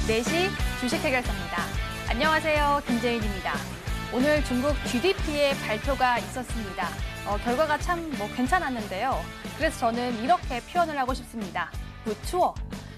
4시 주식 해결사입니다. 안녕하세요. 김재인입니다. 오늘 중국 GDP의 발표가 있었습니다. 결과가 참 괜찮았는데요. 그래서 저는 이렇게 표현을 하고 싶습니다. 부추어.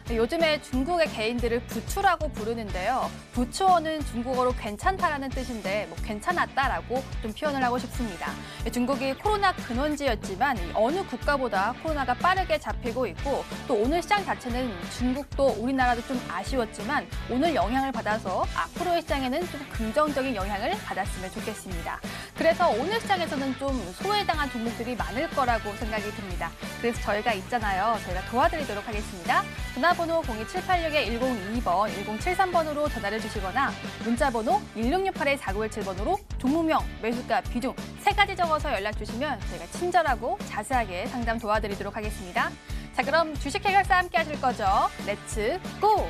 요즘에 중국의 개인들을 부추라고 부르는데요. 부추어는 중국어로 괜찮다라는 뜻인데 괜찮았다라고 좀 표현을 하고 싶습니다. 중국이 코로나 근원지였지만 어느 국가보다 코로나가 빠르게 잡히고 있고 또 오늘 시장 자체는 중국도 우리나라도 좀 아쉬웠지만 오늘 영향을 받아서 앞으로의 시장에는 좀 긍정적인 영향을 받았으면 좋겠습니다. 그래서 오늘 시장에서는 좀 소외당한 종목들이 많을 거라고 생각이 듭니다. 그래서 저희가 있잖아요. 저희가 도와드리도록 하겠습니다. 전화번호 02786-1022번, 1073번으로 전화를 주시거나 문자번호 1668-4917번으로 종목명, 매수가, 비중 3가지 적어서 연락 주시면 저희가 친절하고 자세하게 상담 도와드리도록 하겠습니다. 자, 그럼 주식 해결사 함께 하실 거죠? 렛츠 고!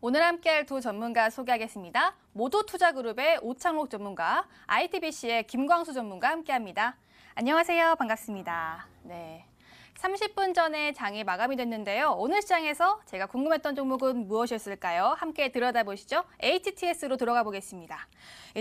오늘 함께할 두 전문가 소개하겠습니다. 모도투자그룹의 오창록 전문가, ITBC의 김광수 전문가 함께합니다. 안녕하세요. 반갑습니다. 네. 30분 전에 장이 마감이 됐는데요. 오늘 시장에서 제가 궁금했던 종목은 무엇이었을까요? 함께 들여다보시죠. HTS로 들어가 보겠습니다.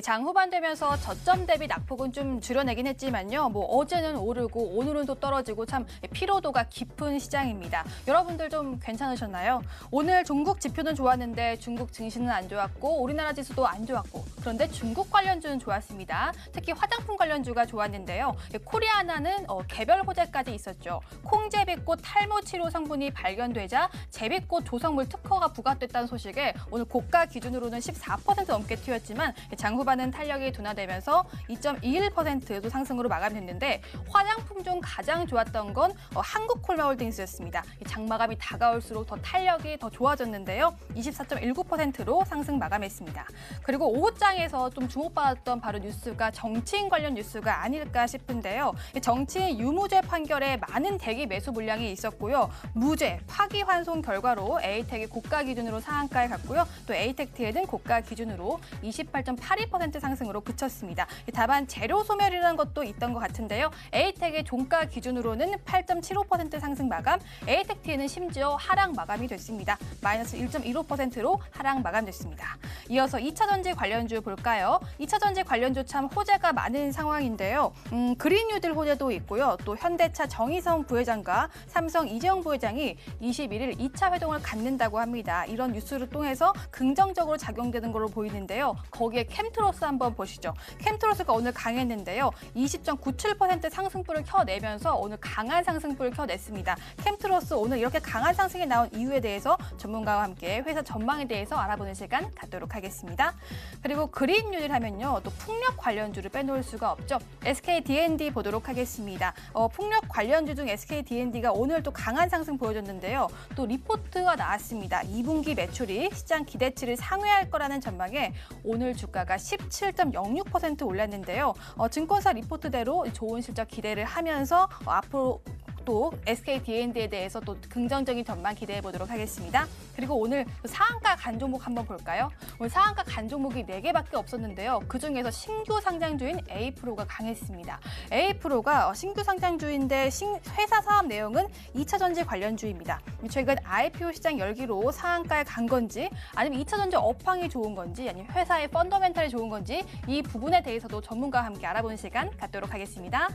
장 후반 되면서 저점 대비 낙폭은 좀 줄여내긴 했지만요. 어제는 오르고 오늘은 또 떨어지고 참 피로도가 깊은 시장입니다. 여러분들 좀 괜찮으셨나요? 오늘 중국 지표는 좋았는데 중국 증시는 안 좋았고 우리나라 지수도 안 좋았고 그런데 중국 관련주는 좋았습니다. 특히 화장품 관련주가 좋았는데요. 코리아나는 개별 호재까지 있었죠. 콩제비꽃 탈모 치료 성분이 발견되자 제비꽃 조성물 특허가 부과됐다는 소식에 오늘 고가 기준으로는 14% 넘게 튀었지만 장 후반은 탄력이 둔화되면서 2.21%도 상승으로 마감됐는데 화장품 중 가장 좋았던 건 한국콜마홀딩스였습니다. 장 마감이 다가올수록 더 탄력이 더 좋아졌는데요. 24.19%로 상승 마감했습니다. 그리고 오후장에서 좀 주목받았던 바로 뉴스가 정치인 관련 뉴스가 아닐까 싶은데요. 정치인 유무죄 판결에 많은 대기 매수 물량이 있었고요. 무죄, 파기환송 결과로 에이텍이 고가 기준으로 상한가에 갔고요. 또 에이텍트에는 고가 기준으로 28.82% 상승으로 그쳤습니다. 다만 재료 소멸이라는 것도 있던 것 같은데요. 에이텍의 종가 기준으로는 8.75% 상승 마감, 에이텍트에는 심지어 하락 마감이 됐습니다. 마이너스 1.15%로 하락 마감됐습니다. 이어서 2차전지 관련주 볼까요? 2차전지 관련주 참 호재가 많은 상황인데요. 그린뉴딜 호재도 있고요. 또 현대차 정의성 부회장과 삼성 이재용 부회장이 21일 2차 회동을 갖는다고 합니다. 이런 뉴스를 통해서 긍정적으로 작용되는 걸로 보이는데요. 거기에 캠트로스 한번 보시죠. 캠트로스가 오늘 강했는데요. 20.97% 상승폭을 켜내면서 오늘 강한 상승폭을 켜냈습니다. 캠트로스 오늘 이렇게 강한 상승이 나온 이유에 대해서 전문가와 함께 회사 전망에 대해서 알아보는 시간 갖도록 하겠습니다. 그리고 그린뉴딜 하면요. 또 풍력 관련주를 빼놓을 수가 없죠. SKD&D 보도록 하겠습니다. 풍력 관련주 중 SKD&D가 오늘 또 강한 상승 보여줬는데요. 또 리포트가 나왔습니다. 2분기 매출이 시장 기대치를 상회할 거라는 전망에 오늘 주가가 17.06% 올랐는데요. 증권사 리포트대로 좋은 실적 기대를 하면서 앞으로 또 SKD&D에 대해서 또 긍정적인 전망 기대해 보도록 하겠습니다. 그리고 오늘 상한가 간 종목 한번 볼까요? 오늘 상한가 간 종목이 4개밖에 없었는데요. 그중에서 신규 상장주인 A프로가 강했습니다. A프로가 신규 상장주인데 회사 사업 내용은 2차전지 관련주입니다. 최근 IPO 시장 열기로 상한가에 간 건지 아니면 2차전지 업황이 좋은 건지 아니면 회사의 펀더멘탈이 좋은 건지 이 부분에 대해서도 전문가와 함께 알아보는 시간 갖도록 하겠습니다.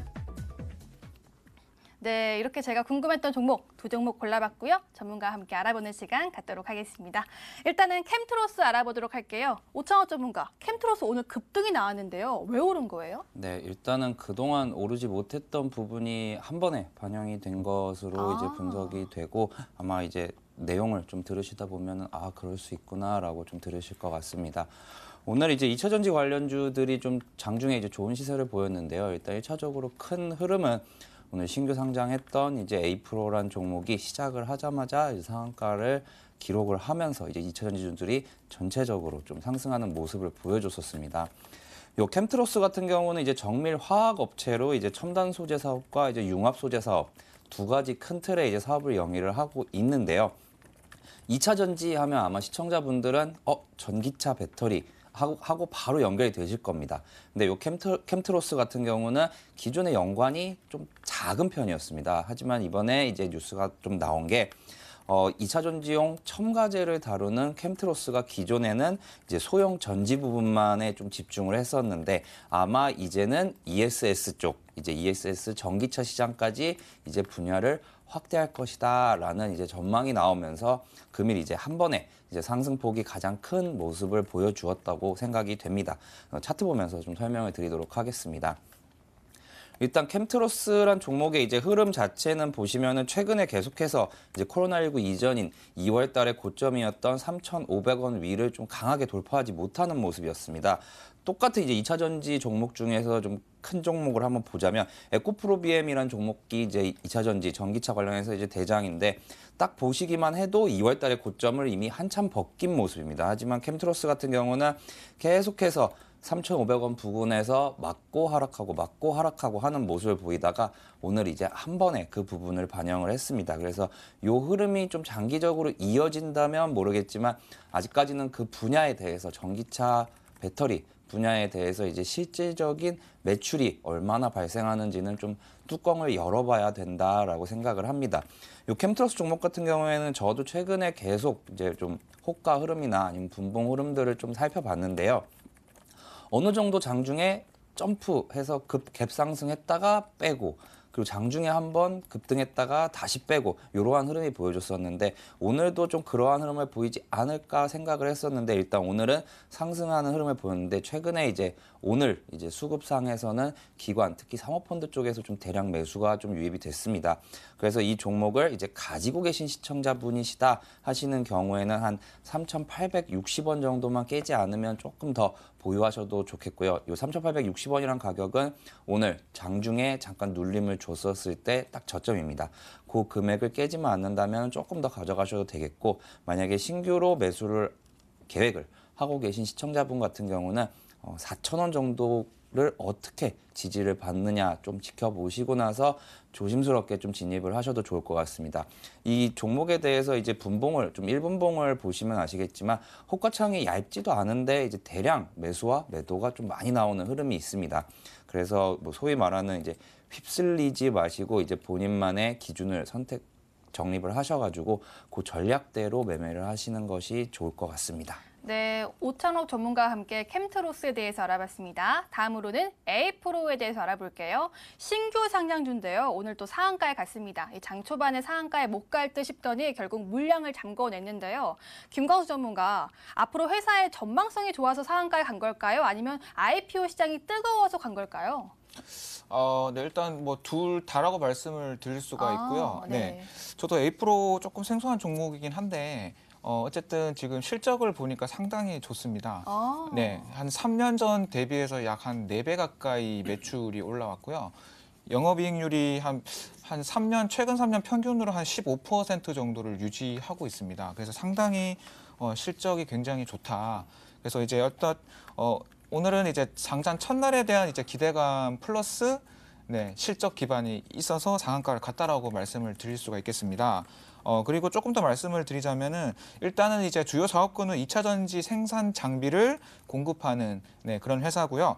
네, 이렇게 제가 궁금했던 종목 2종목 골라봤고요. 전문가와 함께 알아보는 시간 갖도록 하겠습니다. 일단은 캠트로스 알아보도록 할게요. 오창호 전문가, 캠트로스 오늘 급등이 나왔는데요. 왜 오른 거예요? 네, 일단은 그동안 오르지 못했던 부분이 한 번에 반영이 된 것으로 이제 분석이 되고 아마 이제 내용을 좀 들으시다 보면은 그럴 수 있구나라고 좀 들으실 것 같습니다. 오늘 이제 2차전지 관련주들이 좀 장중에 이제 좋은 시세를 보였는데요. 일단 1차적으로 큰 흐름은 오늘 신규 상장했던 이제 에이프로란 종목이 시작을 하자마자 이제 상한가를 기록을 하면서 이제 2차 전지주들이 전체적으로 좀 상승하는 모습을 보여줬었습니다. 요 캠트로스 같은 경우는 이제 정밀 화학 업체로 이제 첨단 소재 사업과 이제 융합 소재 사업 두 가지 큰 틀의 이제 사업을 영위를 하고 있는데요. 2차 전지 하면 아마 시청자분들은 전기차 배터리 하고 바로 연결이 되실 겁니다. 근데 요 캠트로스 같은 경우는 기존의 연관이 좀 작은 편이었습니다. 하지만 이번에 이제 뉴스가 좀 나온 게 2차 전지용 첨가제를 다루는 캠트로스가 기존에는 이제 소형 전지 부분만에 좀 집중을 했었는데 아마 이제는 ESS 쪽, 이제 ESS 전기차 시장까지 이제 분야를 확대할 것이다라는 이제 전망이 나오면서 금일 이제 한 번에 이제 상승폭이 가장 큰 모습을 보여주었다고 생각이 됩니다. 차트 보면서 좀 설명을 드리도록 하겠습니다. 일단 캠트로스란 종목의 이제 흐름 자체는 보시면은 최근에 계속해서 이제 코로나19 이전인 2월 달에 고점이었던 3,500원 위를 좀 강하게 돌파하지 못하는 모습이었습니다. 똑같은 이제 2차 전지 종목 중에서 좀 큰 종목을 한번 보자면 에코프로비엠이라는 종목이 이제 2차 전지 전기차 관련해서 이제 대장인데 딱 보시기만 해도 2월 달에 고점을 이미 한참 벗긴 모습입니다. 하지만 캠트로스 같은 경우는 계속해서 3,500원 부근에서 맞고 하락하고 하는 모습을 보이다가 오늘 이제 한 번에 그 부분을 반영을 했습니다. 그래서 요 흐름이 좀 장기적으로 이어진다면 모르겠지만 아직까지는 그 분야에 대해서 전기차 배터리 분야에 대해서 이제 실질적인 매출이 얼마나 발생하는지는 좀 뚜껑을 열어봐야 된다라고 생각을 합니다. 요 캠트로스 종목 같은 경우에는 저도 최근에 계속 이제 좀 호가 흐름이나 아니면 분봉 흐름들을 좀 살펴봤는데요. 어느 정도 장중에 점프해서 갭 상승했다가 빼고 그리고 장중에 한번 급등했다가 다시 빼고 이러한 흐름이 보여줬었는데 오늘도 좀 그러한 흐름을 보이지 않을까 생각을 했었는데 일단 오늘은 상승하는 흐름을 보였는데 최근에 이제 오늘 이제 수급상에서는 기관 특히 사모펀드 쪽에서 좀 대량 매수가 좀 유입이 됐습니다. 그래서 이 종목을 이제 가지고 계신 시청자분이시다 하시는 경우에는 한 3,860원 정도만 깨지 않으면 조금 더 보유하셔도 좋겠고요. 이 3,860원이란 가격은 오늘 장중에 잠깐 눌림을 줬었을 때 딱 저점입니다. 그 금액을 깨지만 않는다면 조금 더 가져가셔도 되겠고 만약에 신규로 매수를 계획을 하고 계신 시청자분 같은 경우는 4,000원 정도를 어떻게 지지를 받느냐 좀 지켜보시고 나서 조심스럽게 좀 진입을 하셔도 좋을 것 같습니다. 이 종목에 대해서 이제 분봉을 좀 1분봉을 보시면 아시겠지만 호가창이 얇지도 않은데 이제 대량 매수와 매도가 좀 많이 나오는 흐름이 있습니다. 그래서 뭐 소위 말하는 이제 휩쓸리지 마시고 이제 본인만의 기준을 정립을 하셔가지고 그 전략대로 매매를 하시는 것이 좋을 것 같습니다. 네, 오창록 전문가와 함께 캠트로스에 대해서 알아봤습니다. 다음으로는 에이프로에 대해서 알아볼게요. 신규 상장주인데요. 오늘 또 상한가에 갔습니다. 장 초반에 상한가에 못 갈 듯 싶더니 결국 물량을 잠궈냈는데요. 김광수 전문가, 앞으로 회사의 전망성이 좋아서 상한가에 간 걸까요? 아니면 IPO 시장이 뜨거워서 간 걸까요? 네, 일단 뭐 둘 다라고 말씀을 드릴 수가 있고요. 네. 저도 에이프로 조금 생소한 종목이긴 한데 어쨌든 지금 실적을 보니까 상당히 좋습니다. 네, 한 3년 전 대비해서 약 한 4배 가까이 매출이 올라왔고요. 영업이익률이 한 3년, 최근 3년 평균으로 한 15% 정도를 유지하고 있습니다. 그래서 상당히 실적이 굉장히 좋다. 그래서 이제 오늘은 이제 상장 첫날에 대한 이제 기대감 플러스 실적 기반이 있어서 상한가를 갔다라고 말씀을 드릴 수가 있겠습니다. 그리고 조금 더 말씀을 드리자면은 일단은 이제 주요 사업군은 2차 전지 생산 장비를 공급하는 그런 회사고요.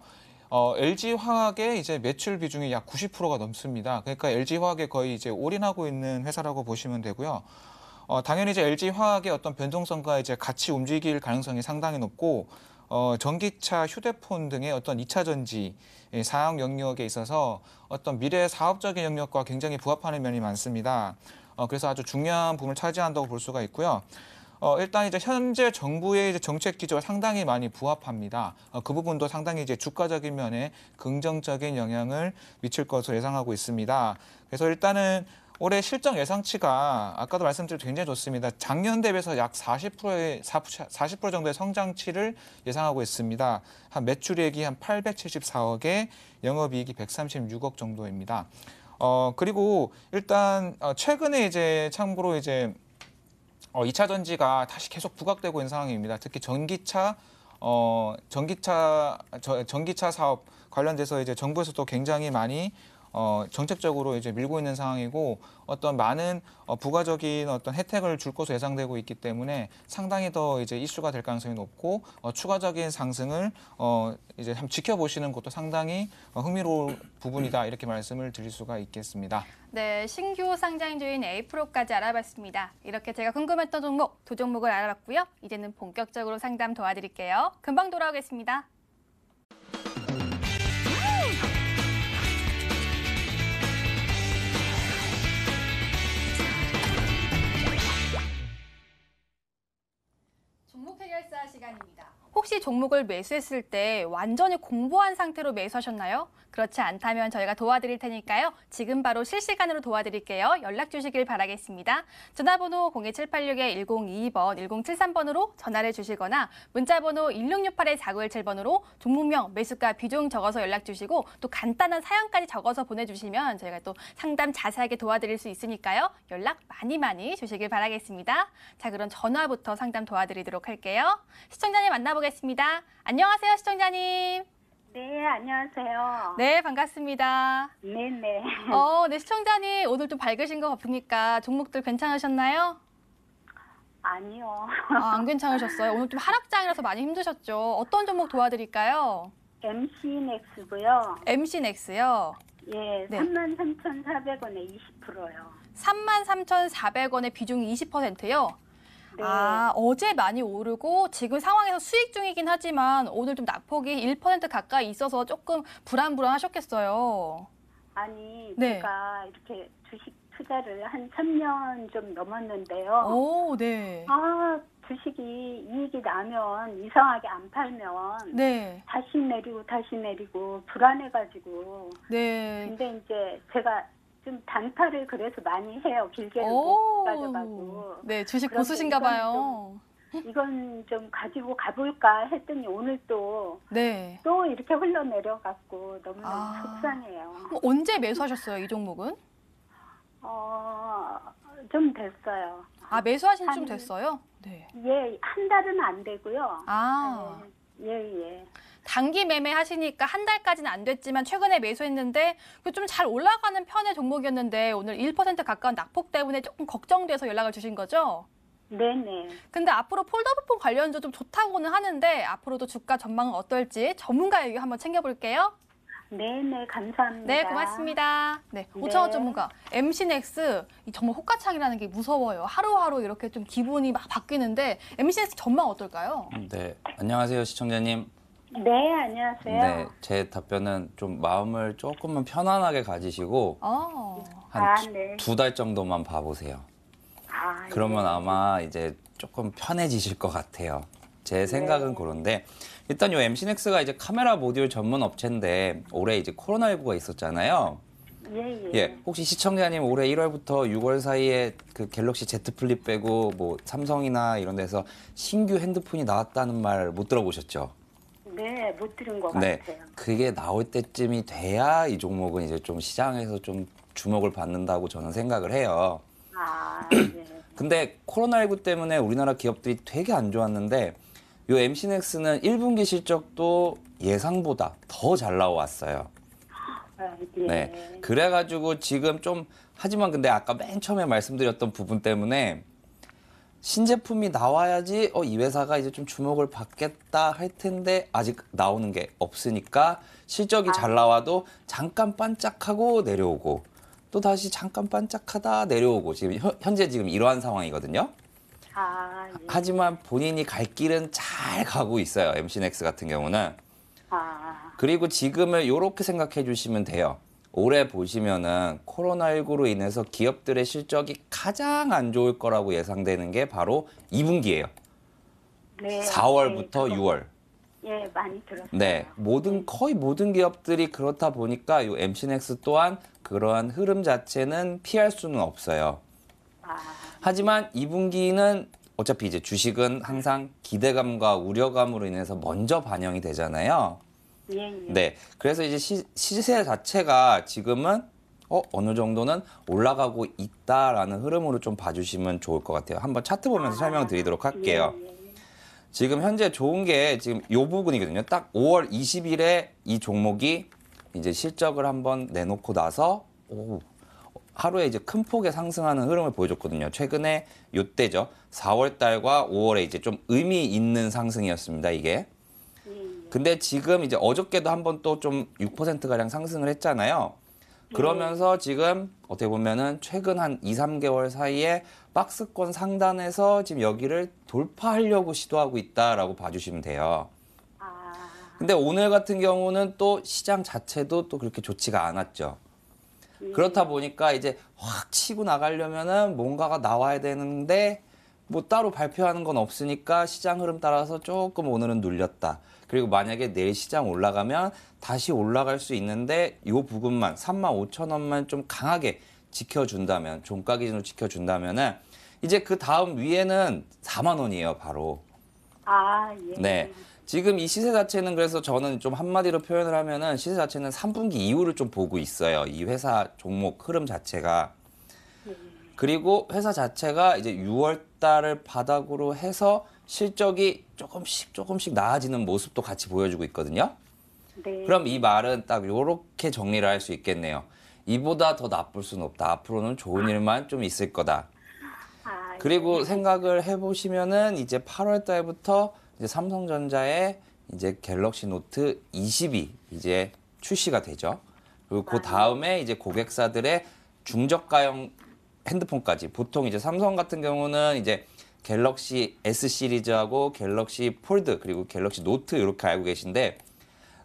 LG화학의 이제 매출 비중이 약 90%가 넘습니다. 그러니까 LG화학에 거의 이제 올인하고 있는 회사라고 보시면 되고요. 당연히 이제 LG화학의 어떤 변동성과 이제 같이 움직일 가능성이 상당히 높고 전기차, 휴대폰 등의 어떤 2차 전지 사용 영역에 있어서 어떤 미래 사업적인 영역과 굉장히 부합하는 면이 많습니다. 그래서 아주 중요한 부분을 차지한다고 볼 수가 있고요. 일단 이제 현재 정부의 이제 정책 기조와 상당히 많이 부합합니다. 그 부분도 상당히 이제 주가적인 면에 긍정적인 영향을 미칠 것으로 예상하고 있습니다. 그래서 일단은 올해 실적 예상치가 아까도 말씀드린 굉장히 좋습니다. 작년 대비해서 약 40% 정도의 성장치를 예상하고 있습니다. 한 매출액이 한 874억에 영업이익이 136억 정도입니다. 그리고 일단 최근에 이제 참고로 이제 2차 전지가 다시 계속 부각되고 있는 상황입니다. 특히 전기차 사업 관련돼서 이제 정부에서도 굉장히 많이 정책적으로 이제 밀고 있는 상황이고 어떤 많은 부가적인 어떤 혜택을 줄 것으로 예상되고 있기 때문에 상당히 더 이제 이슈가 될 가능성이 높고 추가적인 상승을 이제 한번 지켜보시는 것도 상당히 흥미로운 부분이다 이렇게 말씀을 드릴 수가 있겠습니다. 네, 신규 상장주인 에이프로까지 알아봤습니다. 이렇게 제가 궁금했던 종목, 두 종목을 알아봤고요. 이제는 본격적으로 상담 도와드릴게요. 금방 돌아오겠습니다. 종목 해결사 시간입니다. 혹시 종목을 매수했을 때 완전히 공부한 상태로 매수하셨나요? 그렇지 않다면 저희가 도와드릴 테니까요. 지금 바로 실시간으로 도와드릴게요. 연락 주시길 바라겠습니다. 전화번호 02786-1022번, 1073번으로 전화를 주시거나 문자번호 1668-4917번으로 종목명, 매수가, 비중 적어서 연락 주시고 또 간단한 사연까지 적어서 보내주시면 저희가 또 상담 자세하게 도와드릴 수 있으니까요. 연락 많이 주시길 바라겠습니다. 자, 그럼 전화부터 상담 도와드리도록 할게요. 시청자님 만나보겠습니다. 안녕하세요, 시청자님. 네, 안녕하세요. 네, 반갑습니다. 네네. 네, 시청자님 오늘 좀 밝으신 것 같으니까 종목들 괜찮으셨나요? 아니요. 안 괜찮으셨어요? 오늘 좀 하락장이라서 많이 힘드셨죠? 어떤 종목 도와드릴까요? MC넥스고요. MC넥스요. 예, 네. 33,400원에 20%요. 33,400원의 비중이 20%요? 네. 어제 많이 오르고 지금 상황에서 수익 중이긴 하지만 오늘 좀 낙폭이 1% 가까이 있어서 조금 불안하셨겠어요. 아니, 네. 제가 이렇게 주식 투자를 한 3년 좀 넘었는데요. 오, 네. 주식이 이익이 나면 이상하게 안 팔면 네. 다시 내리고 불안해가지고. 네. 근데 이제 제가 좀 단타를 그래서 많이 해요. 길게는 못 오. 가져가고. 네, 주식 그런데 고수신가 봐요. 이건 좀 가지고 가볼까 했더니 오늘 또 네. 이렇게 흘러내려갖고 너무너무 아. 속상해요. 그럼 언제 매수하셨어요, 이 종목은? 좀 됐어요. 매수하신 지 좀 한- 됐어요? 네. 예, 한 달은 안 되고요. 예. 단기 매매 하시니까 한 달까지는 안 됐지만 최근에 매수했는데 좀 잘 올라가는 편의 종목이었는데 오늘 1% 가까운 낙폭 때문에 조금 걱정돼서 연락을 주신 거죠? 네네. 근데 앞으로 폴더블폰 관련주 좀 좋다고는 하는데 앞으로도 주가 전망은 어떨지 전문가 얘기 한번 챙겨볼게요. 네네, 감사합니다. 네, 고맙습니다. 네, 네. 오창호 전문가. MC넥스 정말 호가창이라는 게 무서워요. 하루하루 이렇게 좀 기분이 막 바뀌는데 MC넥스 전망 어떨까요? 네, 안녕하세요, 시청자님. 네, 안녕하세요. 네, 제 답변은 좀 마음을 조금만 편안하게 가지시고 한 네. 2달 정도만 봐보세요. 그러면 예. 아마 이제 조금 편해지실 것 같아요. 제 생각은 그런데 일단 요 MC넥스가 이제 카메라 모듈 전문 업체인데 올해 이제 코로나19가 있었잖아요. 예, 혹시 시청자님 올해 1월부터 6월 사이에 그 갤럭시 Z 플립 빼고 뭐 삼성이나 이런 데서 신규 핸드폰이 나왔다는 말 못 들어보셨죠? 네, 못 들은 것 네, 같아요. 그게 나올 때쯤이 돼야 이 종목은 이제 좀 시장에서 좀 주목을 받는다고 저는 생각을 해요. 네. 근데 코로나19 때문에 우리나라 기업들이 되게 안 좋았는데 요 MC넥스는 1분기 실적도 예상보다 더 잘 나왔어요. 예. 네. 그래가지고 지금 좀 하지만 근데 아까 맨 처음에 말씀드렸던 부분 때문에 신제품이 나와야지 이 회사가 이제 좀 주목을 받겠다 할 텐데 아직 나오는 게 없으니까 실적이 잘 나와도 잠깐 반짝하고 내려오고 또 다시 잠깐 반짝하다 내려오고 지금 현재 지금 이러한 상황이거든요. 예. 하지만 본인이 갈 길은 잘 가고 있어요. MC넥스 같은 경우는. 그리고 지금을 이렇게 생각해 주시면 돼요. 올해 보시면은 코로나19로 인해서 기업들의 실적이 가장 안 좋을 거라고 예상되는 게 바로 2분기예요. 네. 4월부터 네, 6월. 예, 많이 들었어요. 네, 거의 모든 기업들이 그렇다 보니까 이 MC넥스 또한 그러한 흐름 자체는 피할 수는 없어요. 하지만 2분기는 어차피 이제 주식은 항상 기대감과 우려감으로 인해서 먼저 반영이 되잖아요. 예. 네, 그래서 이제 시세 자체가 지금은 어느 정도는 올라가고 있다라는 흐름으로 좀 봐주시면 좋을 것 같아요. 한번 차트 보면서 설명드리도록 할게요. 예, 예. 지금 현재 좋은 게 지금 요 부분이거든요. 딱 5월 20일에 이 종목이 이제 실적을 한번 내놓고 나서 하루에 이제 큰 폭의 상승하는 흐름을 보여줬거든요. 최근에 요때죠. 4월 달과 5월에 이제 좀 의미 있는 상승이었습니다, 이게. 근데 지금 이제 어저께도 한번 또 좀 6%가량 상승을 했잖아요. 그러면서 지금 어떻게 보면은 최근 한 2, 3개월 사이에 박스권 상단에서 지금 여기를 돌파하려고 시도하고 있다라고 봐주시면 돼요. 근데 오늘 같은 경우는 또 시장 자체도 또 그렇게 좋지가 않았죠. 그렇다 보니까 이제 확 치고 나가려면은 뭔가가 나와야 되는데 뭐 따로 발표하는 건 없으니까 시장 흐름 따라서 조금 오늘은 눌렸다. 그리고 만약에 내일 시장 올라가면 다시 올라갈 수 있는데 이 부분만 35,000원만 좀 강하게 지켜준다면, 종가 기준으로 지켜준다면은 이제 그 다음 위에는 4만 원이에요, 바로. 예. 네. 지금 이 시세 자체는 그래서 저는 좀 한마디로 표현을 하면은 시세 자체는 3분기 이후를 좀 보고 있어요. 이 회사 종목 흐름 자체가. 그리고 회사 자체가 이제 6월 달을 바닥으로 해서 실적이 조금씩 나아지는 모습도 같이 보여주고 있거든요. 네. 그럼 이 말은 딱 요렇게 정리를 할 수 있겠네요. 이보다 더 나쁠 수는 없다. 앞으로는 좋은 일만 좀 있을 거다. 그리고 생각을 해보시면은 이제 8월 달부터 이제 삼성전자의 이제 갤럭시 노트 20이 이제 출시가 되죠. 그리고 그 다음에 이제 고객사들의 중저가형 핸드폰까지 보통 이제 삼성 같은 경우는 이제 갤럭시 S 시리즈하고 갤럭시 폴드 그리고 갤럭시 노트 이렇게 알고 계신데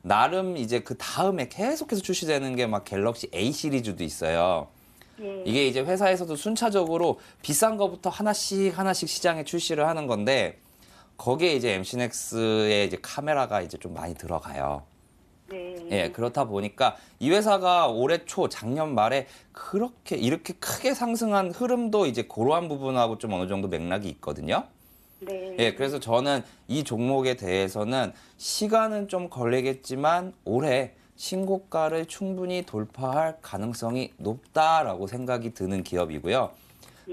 나름 이제 그 다음에 계속해서 출시되는 게 막 갤럭시 A 시리즈도 있어요. 이게 이제 회사에서도 순차적으로 비싼 거부터 하나씩 시장에 출시를 하는 건데 거기에 이제 MC넥스의 이제 카메라가 이제 좀 많이 들어가요. 네. 예, 그렇다 보니까 이 회사가 올해 초 작년 말에 이렇게 크게 상승한 흐름도 이제 그러한 부분하고 좀 어느 정도 맥락이 있거든요. 네. 예, 그래서 저는 이 종목에 대해서는 시간은 좀 걸리겠지만 올해 신고가를 충분히 돌파할 가능성이 높다라고 생각이 드는 기업이고요.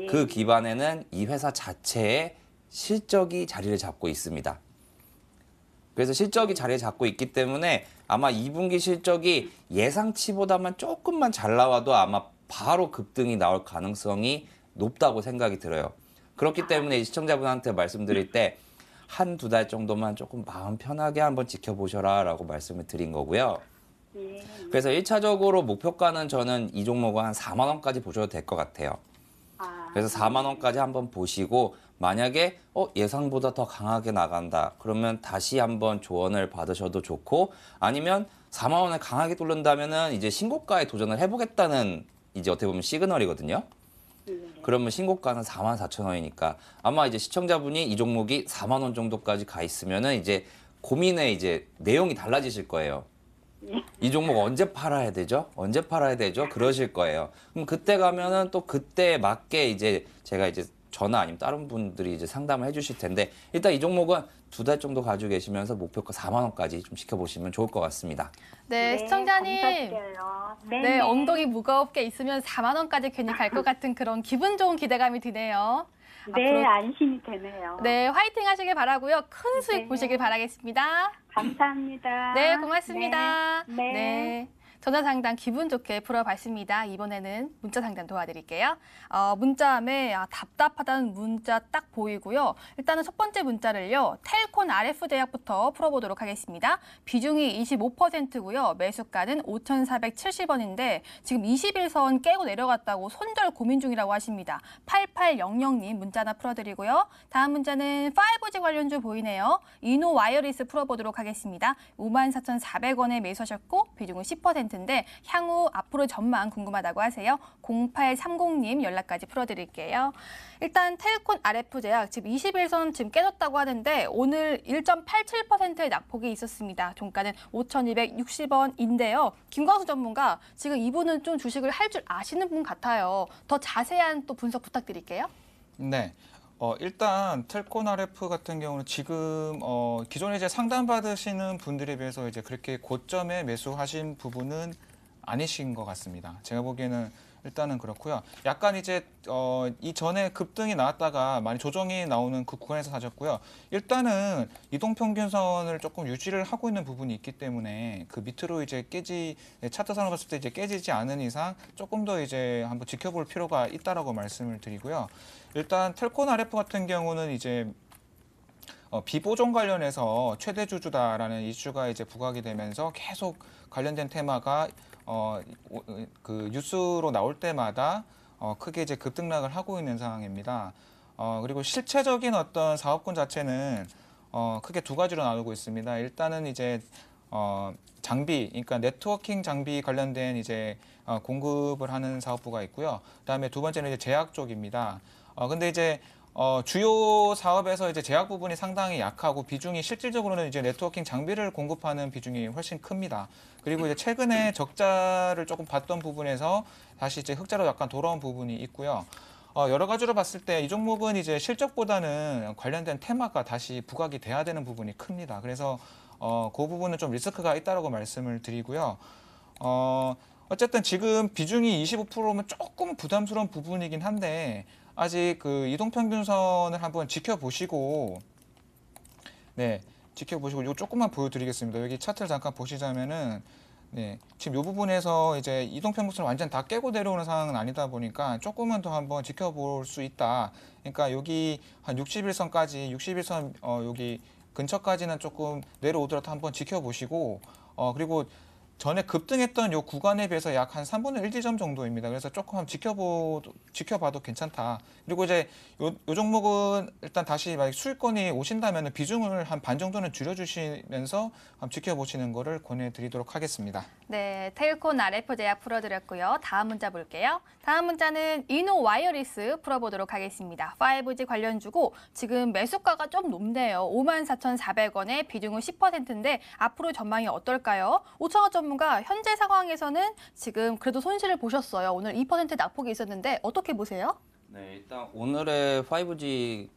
그 기반에는 이 회사 자체의 실적이 자리를 잡고 있습니다. 그래서 실적이 자리를 잡고 있기 때문에 아마 2분기 실적이 예상치보다만 조금만 잘 나와도 아마 바로 급등이 나올 가능성이 높다고 생각이 들어요. 그렇기 때문에 시청자분한테 말씀드릴 때 한두 달 정도만 조금 마음 편하게 한번 지켜보셔라 라고 말씀을 드린 거고요. 그래서 1차적으로 목표가는 저는 이 종목은 한 4만 원까지 보셔도 될 것 같아요. 그래서 4만 원까지 한번 보시고 만약에 예상보다 더 강하게 나간다. 그러면 다시 한번 조언을 받으셔도 좋고 아니면 4만 원을 강하게 뚫는다면은 이제 신고가에 도전을 해보겠다는 이제 어떻게 보면 시그널이거든요. 그러면 신고가는 44,000원이니까 아마 이제 시청자분이 이 종목이 4만 원 정도까지 가 있으면은 이제 고민의 이제 내용이 달라지실 거예요. 이 종목 언제 팔아야 되죠? 언제 팔아야 되죠? 그러실 거예요. 그럼 그때 가면은 또 그때에 맞게 이제 제가 이제 전화 아니면 다른 분들이 이제 상담을 해주실 텐데 일단 이 종목은 2달 정도 가지고 계시면서 목표가 4만 원까지 좀 지켜보시면 좋을 것 같습니다. 네, 시청자님. 감사드려요. 네, 엉덩이 무겁게 있으면 4만 원까지 괜히 갈 것 같은 그런 기분 좋은 기대감이 드네요. 네, 안심이 되네요. 네, 화이팅 하시길 바라고요. 큰 수익 보시길 바라겠습니다. 감사합니다. 네, 고맙습니다. 네. 네. 전화 상담 기분 좋게 풀어봤습니다. 이번에는 문자 상담 도와드릴게요. 문자함에 답답하다는 문자 딱 보이고요. 일단은 첫 번째 문자를요. 텔콘 RF 제약부터 풀어보도록 하겠습니다. 비중이 25%고요. 매수가는 5,470원인데 지금 21선 깨고 내려갔다고 손절 고민 중이라고 하십니다. 8800님 문자 하나 풀어드리고요. 다음 문자는 5G 관련주 보이네요. 이노 와이어리스 풀어보도록 하겠습니다. 54,400원에 매수하셨고 비중은 10%. 인데 향후 앞으로 전망 궁금하다고 하세요. 0830님 연락까지 풀어드릴게요. 일단 텔콘 RF 제약 지금 21선 지금 깨졌다고 하는데 오늘 1.87%의 낙폭이 있었습니다. 종가는 5,260원인데요. 김광수 전문가 지금 이분은 좀 주식을 할 줄 아시는 분 같아요. 더 자세한 또 분석 부탁드릴게요. 네. 일단 텔콘 RF 같은 경우는 지금 기존에 이제 상담 받으시는 분들에 비해서 이제 그렇게 고점에 매수하신 부분은 아니신 것 같습니다. 제가 보기에는 일단은 그렇고요. 약간 이제 이전에 급등이 나왔다가 많이 조정이 나오는 그 구간에서 사셨고요. 일단은 이동평균선을 조금 유지를 하고 있는 부분이 있기 때문에 그 밑으로 이제 차트상으로 봤을 때 이제 깨지지 않은 이상 조금 더 이제 한번 지켜볼 필요가 있다라고 말씀을 드리고요. 일단 텔콘 RF 같은 경우는 이제 비보존 관련해서 최대 주주다라는 이슈가 이제 부각이 되면서 계속 관련된 테마가 그 뉴스로 나올 때마다 크게 이제 급등락을 하고 있는 상황입니다. 그리고 실체적인 어떤 사업군 자체는 크게 두 가지로 나누고 있습니다. 일단은 이제 장비, 그러니까 네트워킹 장비 관련된 이제 공급을 하는 사업부가 있고요. 그다음에 두 번째는 이제 제약 쪽입니다. 근데 이제 주요 사업에서 이제 제약 부분이 상당히 약하고 비중이 실질적으로는 이제 네트워킹 장비를 공급하는 비중이 훨씬 큽니다. 그리고 이제 최근에 적자를 조금 봤던 부분에서 다시 이제 흑자로 약간 돌아온 부분이 있고요. 여러 가지로 봤을 때 이 종목은 이제 실적보다는 관련된 테마가 다시 부각이 돼야 되는 부분이 큽니다. 그래서 그 부분은 좀 리스크가 있다라고 말씀을 드리고요. 어쨌든 지금 비중이 25%면 조금 부담스러운 부분이긴 한데 아직 그 이동평균선을 한번 지켜보시고, 네, 지켜보시고 이거 조금만 보여드리겠습니다. 여기 차트를 잠깐 보시자면은, 네, 지금 이 부분에서 이제 이동평균선을 완전 다 깨고 내려오는 상황은 아니다 보니까 조금만 더 한번 지켜볼 수 있다. 그러니까 여기 한 61선까지, 61선 여기 근처까지는 조금 내려오더라도 한번 지켜보시고, 그리고 전에 급등했던 요 구간에 비해서 약 한 3분의 1 지점 정도입니다. 그래서 조금 한번 지켜봐도 괜찮다. 그리고 이제 요 종목은 일단 다시 만약 수익권이 오신다면 비중을 한 반 정도는 줄여주시면서 한번 지켜보시는 거를 권해드리도록 하겠습니다. 네, 텔콘 RF 제약 풀어드렸고요. 다음 문자 볼게요. 다음 문자는 이노 와이어리스 풀어보도록 하겠습니다. 5G 관련주고 지금 매수가가 좀 높네요. 54,400원에 비중은 10%인데 앞으로 전망이 어떨까요? 오창호 전문가 현재 상황에서는 지금 그래도 손실을 보셨어요. 오늘 2% 낙폭이 있었는데 어떻게 보세요? 네, 일단 오늘의 5G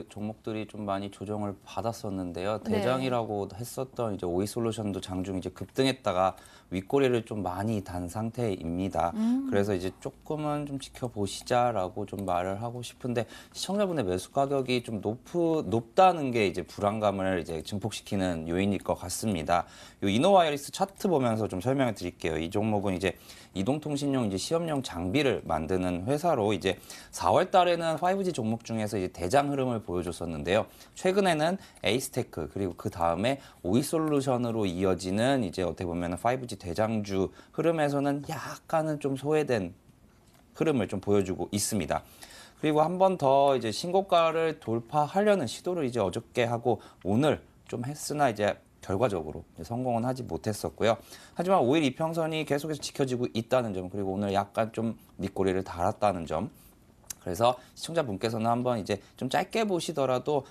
종목들이 좀 많이 조정을 받았었는데요. 네. 대장이라고 했었던 이제 오이솔루션도 장중 이제 급등했다가 윗꼬리를 좀 많이 단 상태입니다. 그래서 이제 조금은 좀 지켜보시자라고 좀 말을 하고 싶은데 시청자분의 매수 가격이 좀 높다는 게 이제 불안감을 이제 증폭시키는 요인일 것 같습니다. 요 이노와이어리스 차트 보면서 좀 설명을 드릴게요. 이 종목은 이제 이동통신용 이제 시험용 장비를 만드는 회사로 이제 4월 달에는 5G 종목 중에서 이제 대장 흐름을 보여줬었는데요. 최근에는 에이스테크 그리고 그 다음에 오이솔루션으로 이어지는 이제 어떻게 보면 5G 대장주 흐름에서는 약간은 좀 소외된 흐름을 좀 보여주고 있습니다. 그리고 한 번 더 이제 신고가를 돌파하려는 시도를 이제 어저께 하고 오늘 좀 했으나 이제 결과적으로 성공은 하지 못했었고요. 하지만 5일 이평선이 계속해서 지켜지고 있다는 점, 그리고 오늘 약간 좀 밑꼬리를 달았다는 점. 그래서 시청자분께서는 한번 이제 좀 짧게 보시더라도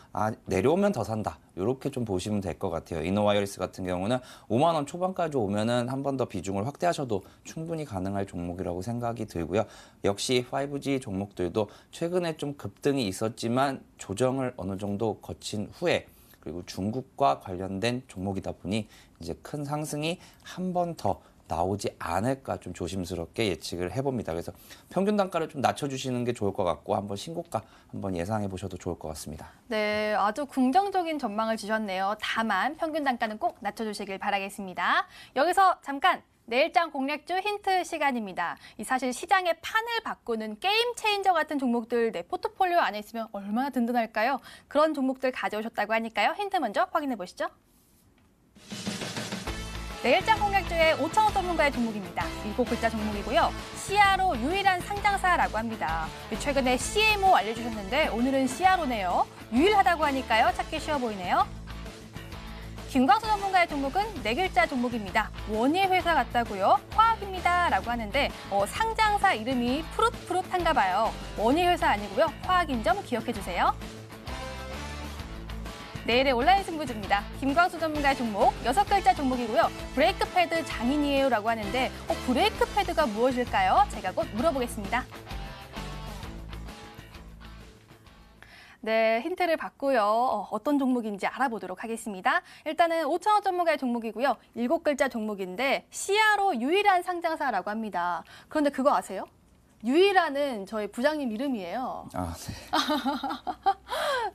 내려오면 더 산다. 이렇게 좀 보시면 될 것 같아요. 이노와이어리스 같은 경우는 5만 원 초반까지 오면은 한 번 더 비중을 확대하셔도 충분히 가능할 종목이라고 생각이 들고요. 역시 5G 종목들도 최근에 좀 급등이 있었지만 조정을 어느 정도 거친 후에 그리고 중국과 관련된 종목이다 보니 이제 큰 상승이 한 번 더 나오지 않을까 좀 조심스럽게 예측을 해봅니다. 그래서 평균 단가를 좀 낮춰주시는 게 좋을 것 같고 한번 신고가 한번 예상해 보셔도 좋을 것 같습니다. 네, 아주 긍정적인 전망을 주셨네요. 다만 평균 단가는 꼭 낮춰주시길 바라겠습니다. 여기서 잠깐 내일장 공략주 힌트 시간입니다. 사실 시장의 판을 바꾸는 게임 체인저 같은 종목들 내 포트폴리오 안에 있으면 얼마나 든든할까요? 그런 종목들 가져오셨다고 하니까요. 힌트 먼저 확인해 보시죠. 내일장 공략주의 오창호 전문가의 종목입니다. 7글자 종목이고요. CRO 유일한 상장사라고 합니다. 최근에 CMO 알려주셨는데 오늘은 CRO네요. 유일하다고 하니까요. 찾기 쉬워 보이네요. 김광수 전문가의 종목은 4글자 종목입니다. 원예 회사 같다고요? 화학입니다. 라고 하는데 상장사 이름이 푸릇푸릇한가 봐요. 원예 회사 아니고요. 화학인 점 기억해 주세요. 내일의 온라인 승부주입니다. 김광수 전문가의 종목 6글자 종목이고요. 브레이크 패드 장인이에요 라고 하는데 브레이크 패드가 무엇일까요? 제가 곧 물어보겠습니다. 네, 힌트를 받고요. 어떤 종목인지 알아보도록 하겠습니다. 일단은 5,000원 전문가의 종목이고요. 7글자 종목인데 시야로 유일한 상장사라고 합니다. 그런데 그거 아세요? 유일한은 저희 부장님 이름이에요. 아,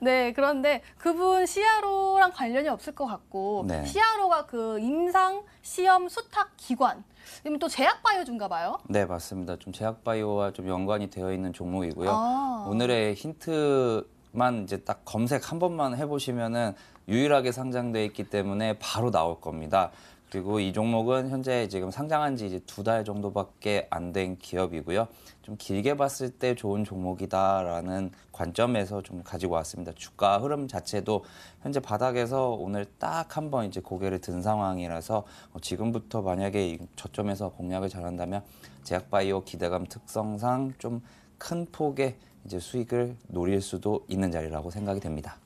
네. 네, 그런데 그분 시야로랑 관련이 없을 것 같고 네. 시야로가 그 임상 시험 수탁 기관. 그러면 또 제약바이오주인가 봐요? 네, 맞습니다. 좀 제약바이오와 좀 연관이 되어 있는 종목이고요. 아. 오늘의 힌트만 이제 딱 검색 한 번만 해보시면은 유일하게 상장돼 있기 때문에 바로 나올 겁니다. 그리고 이 종목은 현재 지금 상장한 지 이제 2달 정도밖에 안 된 기업이고요. 좀 길게 봤을 때 좋은 종목이다라는 관점에서 좀 가지고 왔습니다. 주가 흐름 자체도 현재 바닥에서 오늘 딱 한 번 이제 고개를 든 상황이라서 지금부터 만약에 저점에서 공략을 잘한다면 제약바이오 기대감 특성상 좀 큰 폭의 이제 수익을 노릴 수도 있는 자리라고 생각이 됩니다.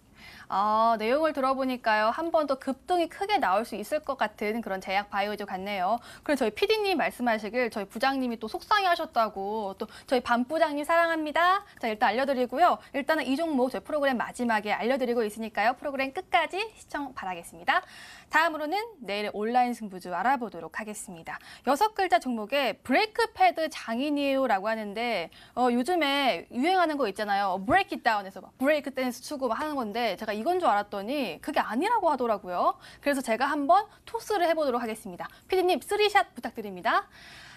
아, 내용을 들어보니까요. 한 번 더 급등이 크게 나올 수 있을 것 같은 그런 제약 바이오주 같네요. 그리고 저희 PD님 말씀하시길 저희 부장님이 또 속상해 하셨다고 또 저희 반 부장님 사랑합니다. 자, 일단 알려드리고요. 일단은 이 종목 저희 프로그램 마지막에 알려드리고 있으니까요. 프로그램 끝까지 시청 바라겠습니다. 다음으로는 내일 온라인 승부주 알아보도록 하겠습니다. 6글자 종목에 브레이크 패드 장인이에요라고 하는데 요즘에 유행하는 거 있잖아요. 브레이크 다운에서 막 브레이크 댄스 추고 막 하는 건데 제가 이건 줄 알았더니 그게 아니라고 하더라고요. 그래서 제가 한번 토스를 해보도록 하겠습니다. 피디님 3샷 부탁드립니다.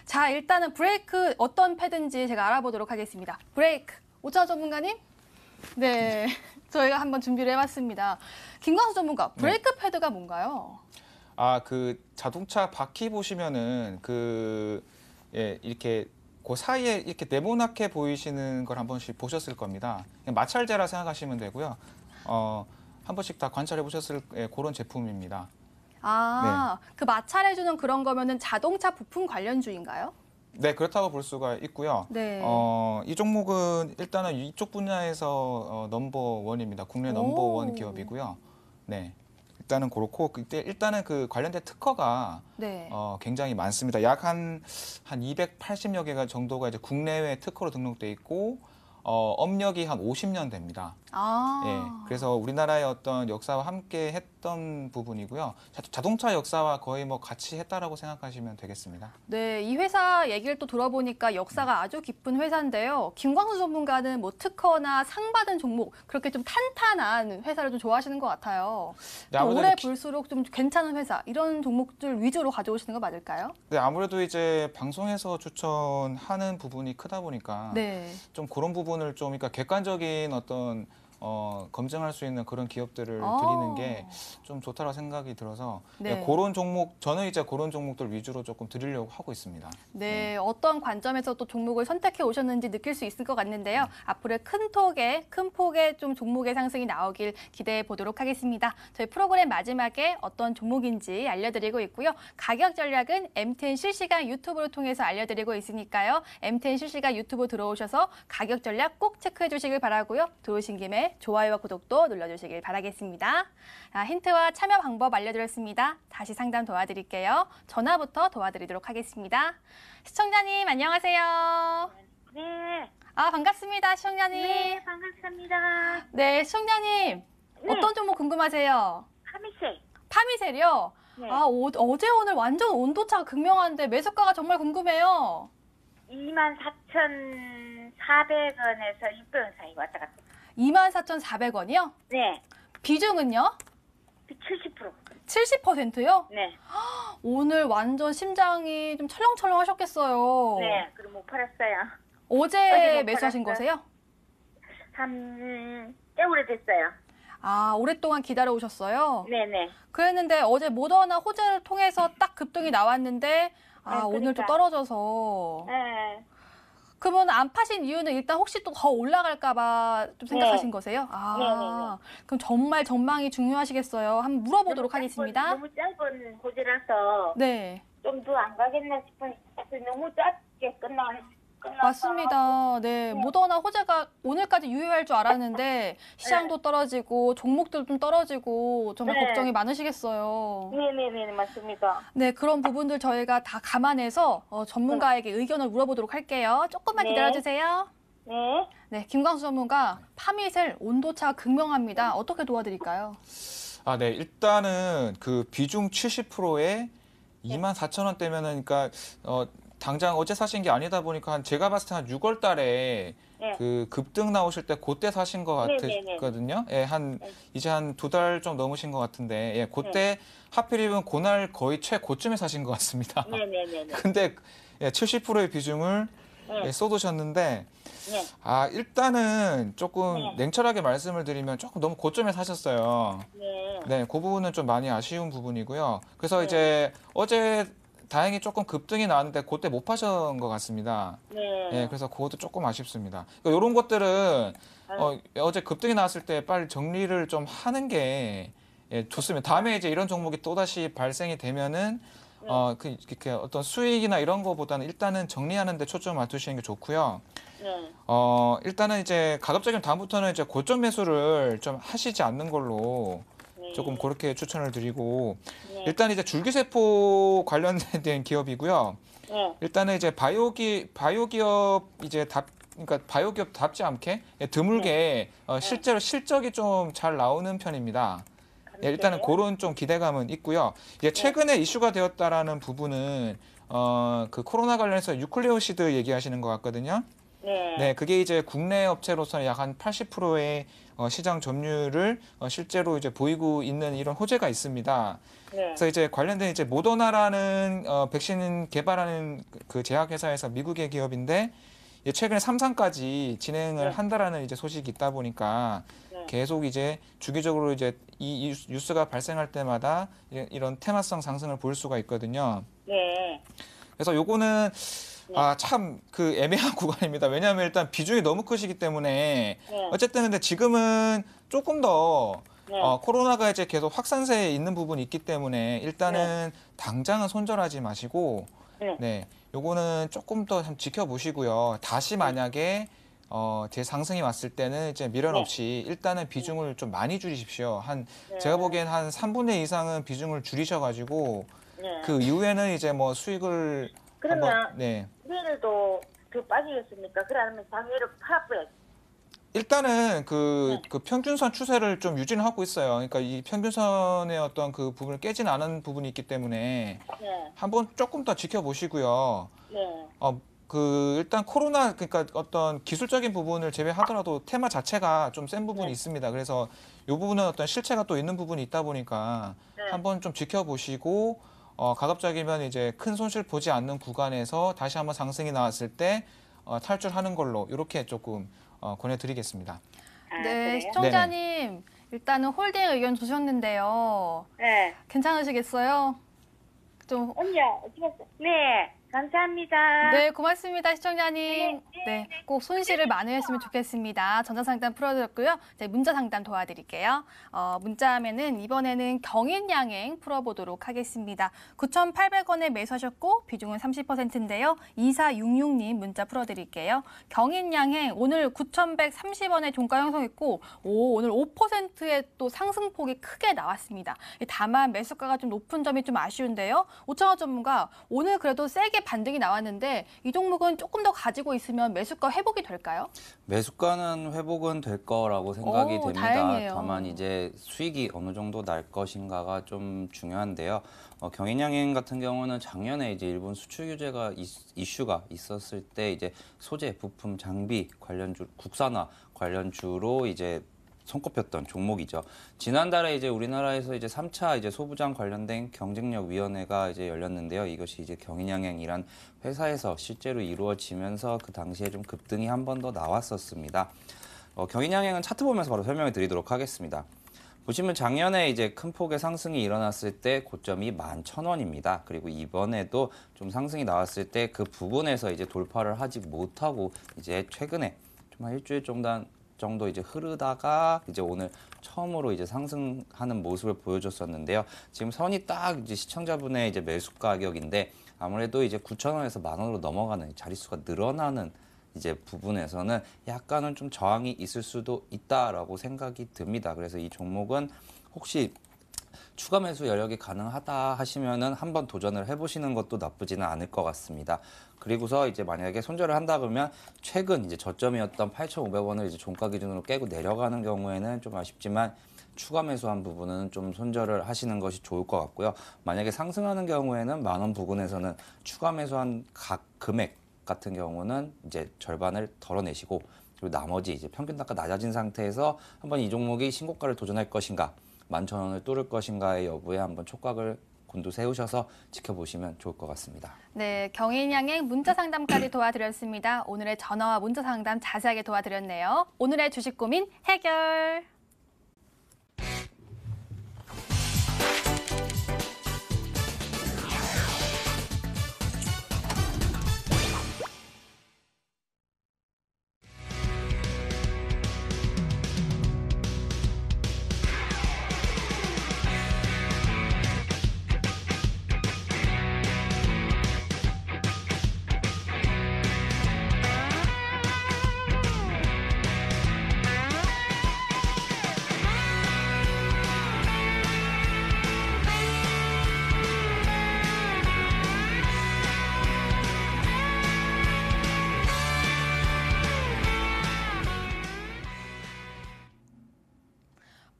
자, 일단은 브레이크 어떤 패드인지 제가 알아보도록 하겠습니다. 브레이크 5,000원 전문가님? 네, 저희가 한번 준비를 해봤습니다. 김광수 전문가, 브레이크 패드가 뭔가요? 아, 그 자동차 바퀴 보시면은 이렇게 그 사이에 이렇게 네모나게 보이시는 걸 한 번씩 보셨을 겁니다. 그냥 마찰제라 생각하시면 되고요. 한 번씩 다 관찰해 보셨을 그런 제품입니다. 아, 그 마찰해주는 그런 거면은 자동차 부품 관련주인가요? 네, 그렇다고 볼 수가 있고요. 네. 이 종목은 일단은 이쪽 분야에서 넘버원입니다. 국내 넘버원 기업이고요. 네. 일단은 그렇고 그때 일단은 그 관련된 특허가 네. 굉장히 많습니다. 약 한 280여 개가 정도가 이제 국내외 특허로 등록돼 있고 업력이 한 50년 됩니다. 아. 예, 그래서 우리나라의 어떤 역사와 함께 했던 부분이고요. 자동차 역사와 거의 뭐 같이 했다라고 생각하시면 되겠습니다. 네, 이 회사 얘기를 또 들어보니까 역사가 아주 깊은 회사인데요. 김광수 전문가는 뭐 특허나 상 받은 종목 그렇게 좀 탄탄한 회사를 좀 좋아하시는 것 같아요. 네, 또 아무래도 오래 볼수록 좀 괜찮은 회사 이런 종목들 위주로 가져오시는 거 맞을까요? 네, 아무래도 이제 방송에서 추천하는 부분이 크다 보니까 네. 좀 그런 부분을 좀 그러니까 객관적인 어떤 검증할 수 있는 그런 기업들을 아. 드리는 게 좀 좋다고 생각이 들어서 네. 그런 종목 저는 이제 그런 종목들 위주로 조금 드리려고 하고 있습니다. 네, 어떤 관점에서 또 종목을 선택해 오셨는지 느낄 수 있을 것 같는데요. 앞으로 큰 폭의 좀 종목의 상승이 나오길 기대해 보도록 하겠습니다. 저희 프로그램 마지막에 어떤 종목인지 알려드리고 있고요. 가격 전략은 MTN 실시간 유튜브를 통해서 알려드리고 있으니까요. MTN 실시간 유튜브 들어오셔서 가격 전략 꼭 체크해 주시길 바라고요. 들어오신 김에 좋아요와 구독도 눌러주시길 바라겠습니다. 힌트와 참여 방법 알려드렸습니다. 다시 상담 도와드릴게요. 전화부터 도와드리도록 하겠습니다. 시청자님 안녕하세요. 네, 아, 반갑습니다, 시청자님. 네, 반갑습니다. 네, 시청자님. 네. 어떤 종목 궁금하세요? 파미셀. 파미셀이요? 네. 아, 어제 오늘 완전 온도차가 극명한데 매수가가 정말 궁금해요. 24,400원에서 600원 사이 왔다 갔다. 24,400원이요? 네, 비중은요? 70%. 70%요? 네, 오늘 완전 심장이 좀 철렁철렁 하셨겠어요. 네, 그럼 못 팔았어요. 어제 어제 못 매수하신 팔았어요. 거세요? 꽤 오래됐어요. 아, 오랫동안 기다려 오셨어요? 네, 네. 그랬는데 어제 모더나 호재를 통해서 딱 급등이 나왔는데 네, 오늘 또 그러니까. 떨어져서 네, 그러면 안 파신 이유는 일단 혹시 또 더 올라갈까 봐 좀 생각하신 네. 거세요? 아, 네, 네, 네. 그럼 정말 전망이 중요하시겠어요. 한번 물어보도록 하겠습니다. 너무 짧은 고지라서 네. 좀 더 안 가겠나 싶어서 너무 짧게 끝나서. 맞습니다. 네, 모더나 호재가 오늘까지 유효할 줄 알았는데 시장도 떨어지고 종목들도 좀 떨어지고 정말 네. 걱정이 많으시겠어요. 네, 네, 네, 맞습니다. 네, 그런 부분들 저희가 다 감안해서 전문가에게 의견을 물어보도록 할게요. 조금만 네. 기다려주세요. 네. 네, 김광수 전문가, 파미셀 온도차가 극명합니다. 어떻게 도와드릴까요? 네. 일단은 그 비중 70%에 24,000원대면은 그러니까 당장 어제 사신 게 아니다 보니까 제가 봤을 때 한 6월 달에 네. 그 급등 나오실 때 그때 사신 것 네, 네, 네. 같거든요. 예, 이제 한 2달 좀 넘으신 것 같은데, 예, 그때 하필이면 그날 거의 최고점에 사신 것 같습니다. 네네네. 근데 70%의 비중을 네. 쏟으셨는데, 네. 일단은 조금 네. 냉철하게 말씀을 드리면 조금 너무 고점에 사셨어요. 네. 네, 그 부분은 좀 많이 아쉬운 부분이고요. 그래서 네. 이제 어제 다행히 조금 급등이 나왔는데 그때 못 파신 것 같습니다. 네. 예, 그래서 그것도 조금 아쉽습니다. 이런 것들은 어제 급등이 나왔을 때 빨리 정리를 좀 하는 게 좋습니다. 다음에 이제 이런 종목이 또다시 발생이 되면은 이렇게 어떤 수익이나 이런 거보다는 일단은 정리하는 데 초점을 맞추시는 게 좋고요. 네. 일단은 이제 가급적이면 다음부터는 이제 고점 매수를 좀 하시지 않는 걸로 조금 그렇게 추천을 드리고, 네. 일단 이제 줄기세포 관련된 기업이고요. 네. 일단은 이제 바이오 기업 이제 그러니까 바이오 기업답지 않게 드물게 실제로 실적이 좀 잘 나오는 편입니다. 일단은 그런 좀 기대감은 있고요. 이제 최근에 이슈가 되었다라는 부분은 그 코로나 관련해서 유클레오시드 얘기하시는 것 같거든요. 네. 네, 그게 이제 국내 업체로서는 약 한 80%의 시장 점유율을 실제로 이제 보이고 있는 이런 호재가 있습니다. 네. 그래서 이제 관련된 이제 모더나라는 백신 개발하는 그 제약회사에서 미국의 기업인데 최근에 3상까지 진행을 한다라는 이제 소식이 있다 보니까 계속 이제 주기적으로 이제 이 뉴스가 발생할 때마다 이런 테마성 상승을 볼 수가 있거든요. 네. 그래서 요거는 참 그 애매한 구간입니다. 왜냐하면 일단 비중이 너무 크시기 때문에 어쨌든 근데 지금은 조금 더 코로나가 이제 계속 확산세에 있는 부분이 있기 때문에 일단은 당장은 손절하지 마시고 요거는 조금 더 지켜보시고요. 다시 만약에 대상승이 왔을 때는 이제 미련 없이 일단은 비중을 좀 많이 줄이십시오. 제가 보기엔 한 3분의 2 이상은 비중을 줄이셔가지고 그 이후에는 이제 뭐 수익을 그러면 한번 내일도 더 빠지겠습니까? 그러면 장외를 팔아버려야지. 일단은 그 평균선 추세를 좀 유지는 하고 있어요. 그러니까 이 평균선의 어떤 그 부분을 깨진 않은 부분이 있기 때문에 네. 한번 조금 더 지켜보시고요. 네. 일단 코로나 그러니까 어떤 기술적인 부분을 제외하더라도 테마 자체가 좀 센 부분이 있습니다. 그래서 이 부분은 어떤 실체가 또 있는 부분이 있다 보니까 한번 좀 지켜보시고 가급적이면 이제 큰 손실 보지 않는 구간에서 다시 한번 상승이 나왔을 때 탈출하는 걸로 이렇게 조금 권해드리겠습니다. 네, 그래요? 시청자님, 일단은 홀딩 의견 주셨는데요. 네. 괜찮으시겠어요? 좀 언니야, 어디 갔어? 네. 감사합니다. 네, 고맙습니다, 시청자님. 네, 꼭 손실을 만회했으면 좋겠습니다. 전자상담 풀어드렸고요. 이제 문자상담 도와드릴게요. 문자하면은 이번에는 경인양행 풀어보도록 하겠습니다. 9,800원에 매수하셨고 비중은 30%인데요. 2466님 문자 풀어드릴게요. 경인양행 오늘 9,130원에 종가 형성했고 오늘 5%의 또 상승폭이 크게 나왔습니다. 다만 매수가가 좀 높은 점이 좀 아쉬운데요. 오창호 전문가 오늘 그래도 세게 반등이 나왔는데 이 종목은 조금 더 가지고 있으면 매수가 회복이 될까요? 매수가는 회복은 될 거라고 생각이 됩니다. 다행이에요. 다만 이제 수익이 어느 정도 날 것인가가 좀 중요한데요. 경인양행 같은 경우는 작년에 이제 일본 수출 규제가 이슈가 있었을 때 이제 소재, 부품, 장비 관련주, 국산화 관련주로 이제 손꼽혔던 종목이죠. 지난달에 이제 우리나라에서 이제 3차 이제 소부장 관련된 경쟁력 위원회가 이제 열렸는데요. 이것이 이제 경인양행이란 회사에서 실제로 이루어지면서 그 당시에 좀 급등이 한 번 더 나왔었습니다. 경인양행은 차트 보면서 바로 설명을 드리도록 하겠습니다. 보시면 작년에 이제 큰 폭의 상승이 일어났을 때 고점이 11,000원입니다. 그리고 이번에도 좀 상승이 나왔을 때 그 부분에서 이제 돌파를 하지 못하고 이제 최근에 좀 한 일주일 정도 이제 흐르다가 이제 오늘 처음으로 이제 상승하는 모습을 보여줬었는데요. 지금 선이 딱 이제 시청자분의 이제 매수 가격인데 아무래도 이제 9,000원에서 10,000원으로 넘어가는 자릿수가 늘어나는 이제 부분에서는 약간은 좀 저항이 있을 수도 있다라고 생각이 듭니다. 그래서 이 종목은 혹시 추가 매수 여력이 가능하다 하시면은 한번 도전을 해보시는 것도 나쁘지는 않을 것 같습니다. 그리고서 이제 만약에 손절을 한다 그러면 최근 이제 저점이었던 8,500원을 이제 종가 기준으로 깨고 내려가는 경우에는 좀 아쉽지만 추가 매수한 부분은 좀 손절을 하시는 것이 좋을 것 같고요. 만약에 상승하는 경우에는 10,000원 부근에서는 추가 매수한 각 금액 같은 경우는 이제 절반을 덜어내시고 그리고 나머지 이제 평균 단가 낮아진 상태에서 한번 이 종목이 신고가를 도전할 것인가 11,000원을 뚫을 것인가의 여부에 한번 촉각을 곤두 세우셔서 지켜보시면 좋을 것 같습니다. 네, 경인양행 문자 상담까지 도와드렸습니다. 오늘의 전화와 문자 상담 자세하게 도와드렸네요. 오늘의 주식 고민 해결.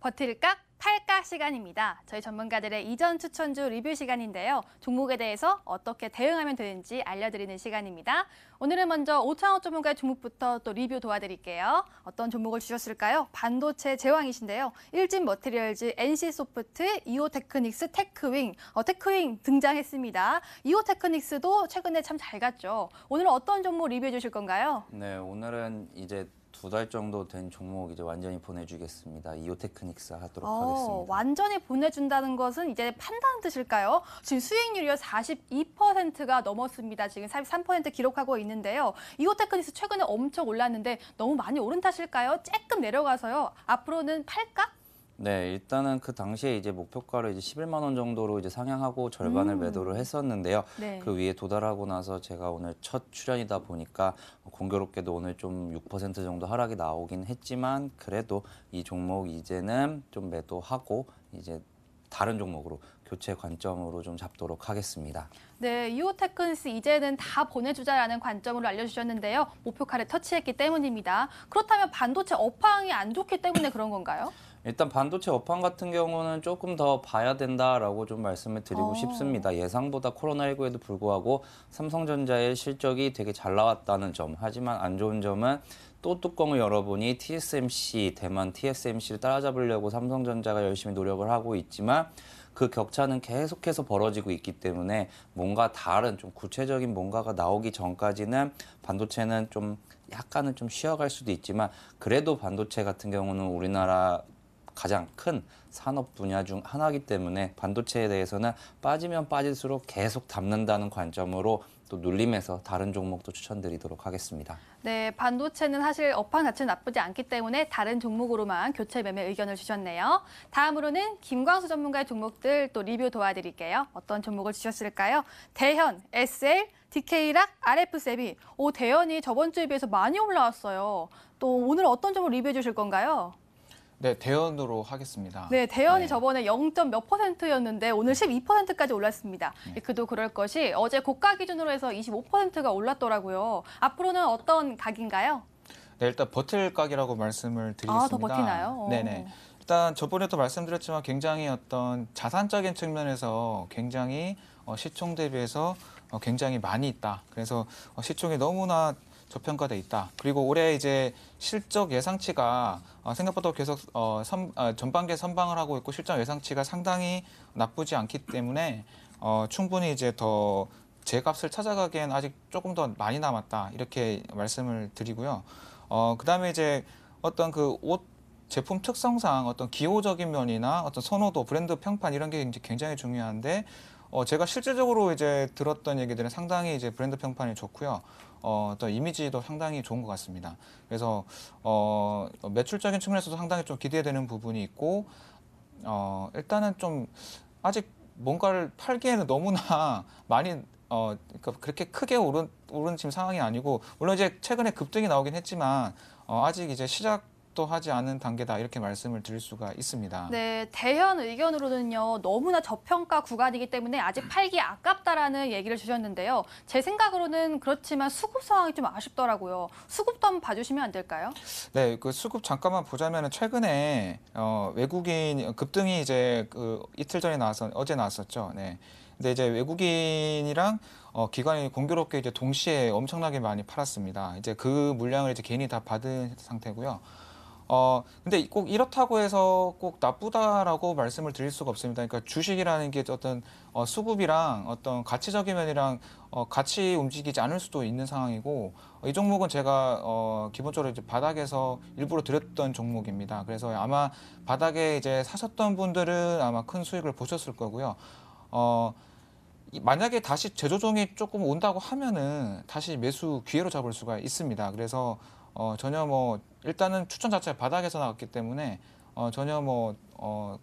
버틸까? 팔까 시간입니다. 저희 전문가들의 이전 추천주 리뷰 시간인데요. 종목에 대해서 어떻게 대응하면 되는지 알려드리는 시간입니다. 오늘은 먼저 오창호 전문가의 종목부터 또 리뷰 도와드릴게요. 어떤 종목을 주셨을까요? 반도체 제왕이신데요. 일진 머티리얼즈, NC소프트, 이오테크닉스, 테크윙. 테크윙 등장했습니다. 이오테크닉스도 최근에 참 잘 갔죠. 오늘은 어떤 종목 리뷰해 주실 건가요? 네, 오늘은 이제 2달 정도 된 종목 이제 완전히 보내주겠습니다. 이오테크닉스 하도록 하겠습니다. 완전히 보내준다는 것은 이제 판단 뜻일까요? 지금 수익률이요 42%가 넘었습니다. 지금 43% 기록하고 있는데요. 이오테크닉스 최근에 엄청 올랐는데 너무 많이 오른 탓일까요? 조금 내려가서요. 앞으로는 팔까? 네, 일단은 그 당시에 이제 목표가를 이제 11만 원 정도로 이제 상향하고 절반을 매도를 했었는데요. 네. 그 위에 도달하고 나서 제가 오늘 첫 출연이다 보니까 공교롭게도 오늘 좀 6% 정도 하락이 나오긴 했지만 그래도 이 종목 이제는 좀 매도하고 이제 다른 종목으로 교체 관점으로 좀 잡도록 하겠습니다. 네, 이오테크닉스 이제는 다 보내주자라는 관점으로 알려주셨는데요. 목표가를 터치했기 때문입니다. 그렇다면 반도체 업황이 안 좋기 때문에 그런 건가요? 일단 반도체 업황 같은 경우는 조금 더 봐야 된다라고 좀 말씀을 드리고 싶습니다. 예상보다 코로나19에도 불구하고 삼성전자의 실적이 되게 잘 나왔다는 점. 하지만 안 좋은 점은 또 뚜껑을 열어보니 TSMC, 대만 TSMC를 따라잡으려고 삼성전자가 열심히 노력을 하고 있지만 그 격차는 계속해서 벌어지고 있기 때문에 뭔가 다른 좀 구체적인 뭔가가 나오기 전까지는 반도체는 좀 약간은 좀 쉬어갈 수도 있지만 그래도 반도체 같은 경우는 우리나라 가장 큰 산업 분야 중 하나이기 때문에 반도체에 대해서는 빠지면 빠질수록 계속 담는다는 관점으로 또 눌림해서 다른 종목도 추천드리도록 하겠습니다. 네, 반도체는 사실 업황 자체는 나쁘지 않기 때문에 다른 종목으로만 교체 매매 의견을 주셨네요. 다음으로는 김광수 전문가의 종목들 또 리뷰 도와드릴게요. 어떤 종목을 주셨을까요? 대현, SL, DK락, RF세비. 대현이 저번 주에 비해서 많이 올라왔어요. 또 오늘 어떤 종목 리뷰해 주실 건가요? 네, 대연으로 하겠습니다. 네, 대현이 네. 저번에 0. 몇 %였는데 오늘 12%까지 올랐습니다. 그도 그럴 것이 어제 고가 기준으로 해서 25%가 올랐더라고요. 앞으로는 어떤 각인가요? 네, 일단 버틸 각이라고 말씀을 드리겠습니다. 더 버티나요? 네네. 일단 저번에도 말씀드렸지만 굉장히 어떤 자산적인 측면에서 굉장히 시총 대비해서 굉장히 많이 있다. 그래서 시총이 너무나 저평가돼 있다. 그리고 올해 이제 실적 예상치가 생각보다 계속 전반기에 선방을 하고 있고 실적 예상치가 상당히 나쁘지 않기 때문에 충분히 이제 더 제 값을 찾아가기엔 아직 조금 더 많이 남았다. 이렇게 말씀을 드리고요. 그다음에 이제 어떤 그 옷 제품 특성상 어떤 기호적인 면이나 어떤 선호도, 브랜드 평판 이런 게 이제 굉장히 중요한데 제가 실질적으로 이제 들었던 얘기들은 상당히 이제 브랜드 평판이 좋고요. 또 이미지도 상당히 좋은 것 같습니다. 그래서 매출적인 측면에서도 상당히 좀 기대되는 부분이 있고 일단은 좀 아직 뭔가를 팔기에는 너무나 많이 그러니까 그렇게 크게 오른 지금 상황이 아니고 물론 이제 최근에 급등이 나오긴 했지만 아직 이제 시작 협조하지 않은 단계다 이렇게 말씀을 드릴 수가 있습니다. 네, 대현 의견으로는요, 너무나 저평가 구간이기 때문에 아직 팔기 아깝다라는 얘기를 주셨는데요. 제 생각으로는 그렇지만 수급 상황이 좀 아쉽더라고요. 수급도 한번 봐주시면 안 될까요? 네, 그 수급 잠깐만 보자면 최근에 외국인 급등이 이제 그 이틀 전에 어제 나왔었죠. 네. 근데 이제 외국인이랑 기관이 공교롭게 이제 동시에 엄청나게 많이 팔았습니다. 이제 그 물량을 이제 개인이 다 받은 상태고요. 근데 꼭 이렇다고 해서 꼭 나쁘다라고 말씀을 드릴 수가 없습니다. 그러니까 주식이라는 게 어떤 수급이랑 어떤 가치적인 면이랑 같이 움직이지 않을 수도 있는 상황이고 이 종목은 제가 기본적으로 이제 바닥에서 일부러 드렸던 종목입니다. 그래서 아마 바닥에 이제 사셨던 분들은 아마 큰 수익을 보셨을 거고요. 만약에 다시 재조정이 조금 온다고 하면은 다시 매수 기회로 잡을 수가 있습니다. 그래서 전혀 뭐 일단은 추천 자체가 바닥에서 나왔기 때문에 전혀 뭐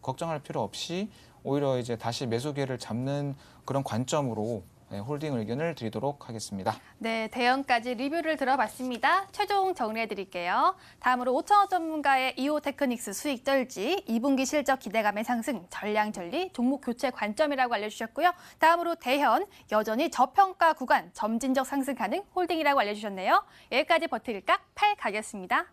걱정할 필요 없이 오히려 이제 다시 매수 기회를 잡는 그런 관점으로 홀딩 의견을 드리도록 하겠습니다. 네, 대현까지 리뷰를 들어봤습니다. 최종 정리해드릴게요. 다음으로 5천원 전문가의 이오 테크닉스 수익 쩔지, 2분기 실적 기대감의 상승, 전량전리, 종목 교체 관점이라고 알려주셨고요. 다음으로 대현, 여전히 저평가 구간, 점진적 상승 가능, 홀딩이라고 알려주셨네요. 여기까지 버틸까? 8 가겠습니다.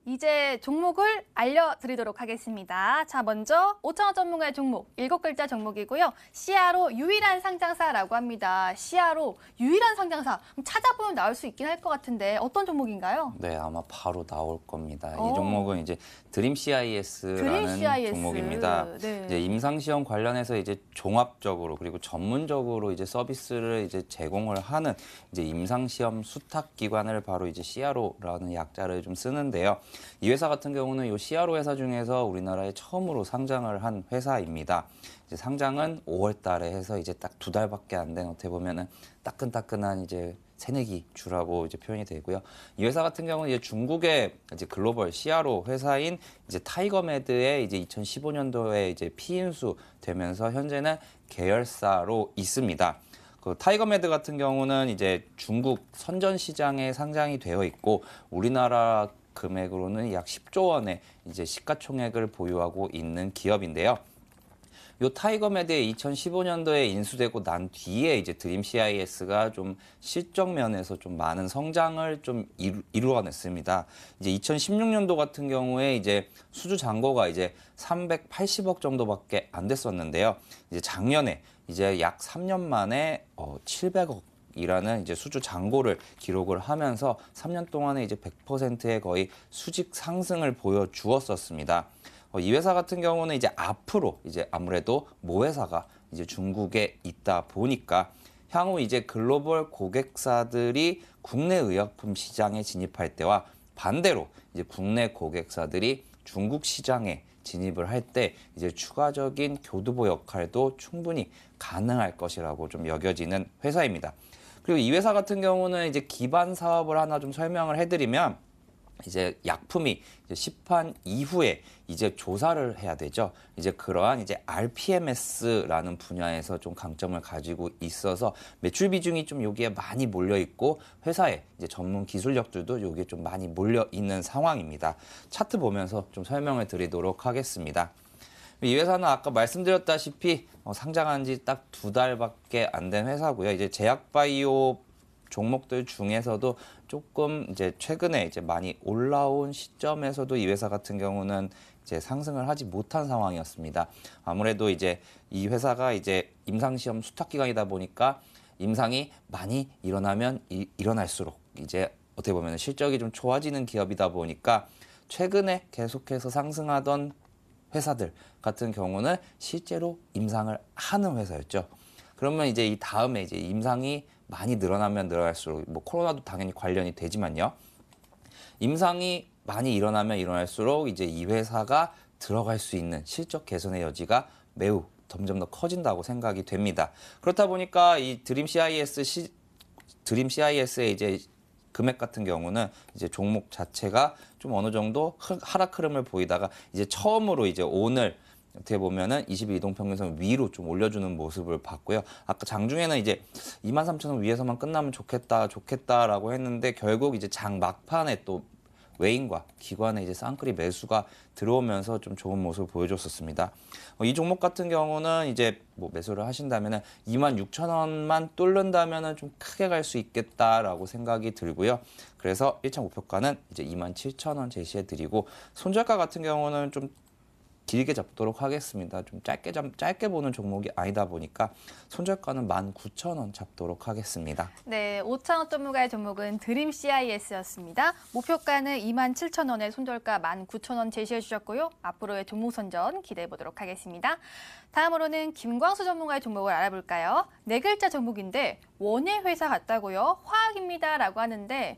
이제 종목을 알려드리도록 하겠습니다. 자, 먼저 5천원 전문가의 종목, 7글자 종목이고요. 시아로 유일한 상장사라고 합니다. 시아로 유일한 상장사, 찾아보면 나올 수 있긴 할 것 같은데 어떤 종목인가요? 네, 아마 바로 나올 겁니다. 오. 이 종목은 이제 드림 CIS라는 CIS. 종목입니다. 네. 이제 임상시험 관련해서 이제 종합적으로 그리고 전문적으로 이제 서비스를 이제 제공을 하는 이제 임상시험 수탁기관을 바로 이제 CRO라는 약자를 좀 쓰는데요. 이 회사 같은 경우는 이 CRO 회사 중에서 우리나라에 처음으로 상장을 한 회사입니다. 이제 상장은 5월 달에 해서 이제 딱 2달밖에 안 된 어떻게 보면은 따끈따끈한 이제 새내기 주라고 이제 표현이 되고요. 이 회사 같은 경우는 이제 중국의 이제 글로벌 CRO 회사인 이제 타이거메드의 이제 2015년도에 이제 피인수 되면서 현재는 계열사로 있습니다. 그 타이거메드 같은 경우는 이제 중국 선전 시장에 상장이 되어 있고 우리나라 금액으로는 약 10조 원의 이제 시가총액을 보유하고 있는 기업인데요. 요 타이거메드에 2015년도에 인수되고 난 뒤에 이제 드림 CIS가 좀 실적 면에서 좀 많은 성장을 좀 이루어냈습니다. 이제 2016년도 같은 경우에 이제 수주 잔고가 이제 380억 정도밖에 안 됐었는데요. 이제 작년에 이제 약 3년 만에 700억 이라는 이제 수주 잔고를 기록을 하면서 3년 동안에 이제 100%의 거의 수직 상승을 보여주었었습니다. 이 회사 같은 경우는 이제 앞으로 이제 아무래도 모회사가 이제 중국에 있다 보니까 향후 이제 글로벌 고객사들이 국내 의약품 시장에 진입할 때와 반대로 이제 국내 고객사들이 중국 시장에 진입을 할 때 이제 추가적인 교두보 역할도 충분히 가능할 것이라고 좀 여겨지는 회사입니다. 그리고 이 회사 같은 경우는 이제 기반 사업을 하나 좀 설명을 해드리면 이제 약품이 이제 시판 이후에 이제 조사를 해야 되죠. 이제 그러한 이제 RPMS라는 분야에서 좀 강점을 가지고 있어서 매출 비중이 좀 여기에 많이 몰려 있고 회사의 이제 전문 기술력들도 여기에 좀 많이 몰려 있는 상황입니다. 차트 보면서 좀 설명을 드리도록 하겠습니다. 이 회사는 아까 말씀드렸다시피 상장한 지 딱 2달밖에 안 된 회사고요. 이제 제약바이오 종목들 중에서도 조금 이제 최근에 이제 많이 올라온 시점에서도 이 회사 같은 경우는 이제 상승을 하지 못한 상황이었습니다. 아무래도 이제 이 회사가 이제 임상시험 수탁기관이다 보니까 임상이 많이 일어나면 일어날수록 이제 어떻게 보면 실적이 좀 좋아지는 기업이다 보니까 최근에 계속해서 상승하던 회사들 같은 경우는 실제로 임상을 하는 회사였죠. 그러면 이제 이 다음에 이제 임상이 많이 늘어나면 늘어날수록 뭐 코로나도 당연히 관련이 되지만요. 임상이 많이 일어나면 일어날수록 이제 이 회사가 들어갈 수 있는 실적 개선의 여지가 매우 점점 더 커진다고 생각이 됩니다. 그렇다 보니까 이 드림 CIS의 이제 금액 같은 경우는 이제 종목 자체가 좀 어느 정도 하락 흐름을 보이다가 이제 처음으로 이제 오늘 어떻게 보면은 20일 이동평균선 위로 좀 올려주는 모습을 봤고요. 아까 장중에는 이제 23,000원 위에서만 끝나면 좋겠다라고 했는데 결국 이제 장 막판에 또 외인과 기관의 이제 쌍끌이 매수가 들어오면서 좀 좋은 모습을 보여줬었습니다. 이 종목 같은 경우는 이제 뭐 매수를 하신다면은 26,000원만 뚫는다면은 좀 크게 갈 수 있겠다라고 생각이 들고요. 그래서 1차 목표가는 이제 27,000원 제시해 드리고 손절가 같은 경우는 좀 길게 잡도록 하겠습니다. 좀 짧게 보는 종목이 아니다 보니까 손절가는 19,000원 잡도록 하겠습니다. 네, 5,000원 전문가의 종목은 드림 CIS였습니다. 목표가는 27,000원에 손절가 19,000원 제시해 주셨고요. 앞으로의 종목 선전 기대해 보도록 하겠습니다. 다음으로는 김광수 전문가의 종목을 알아볼까요? 네 글자 종목인데 원예 회사 같다고요? 화학입니다라고 하는데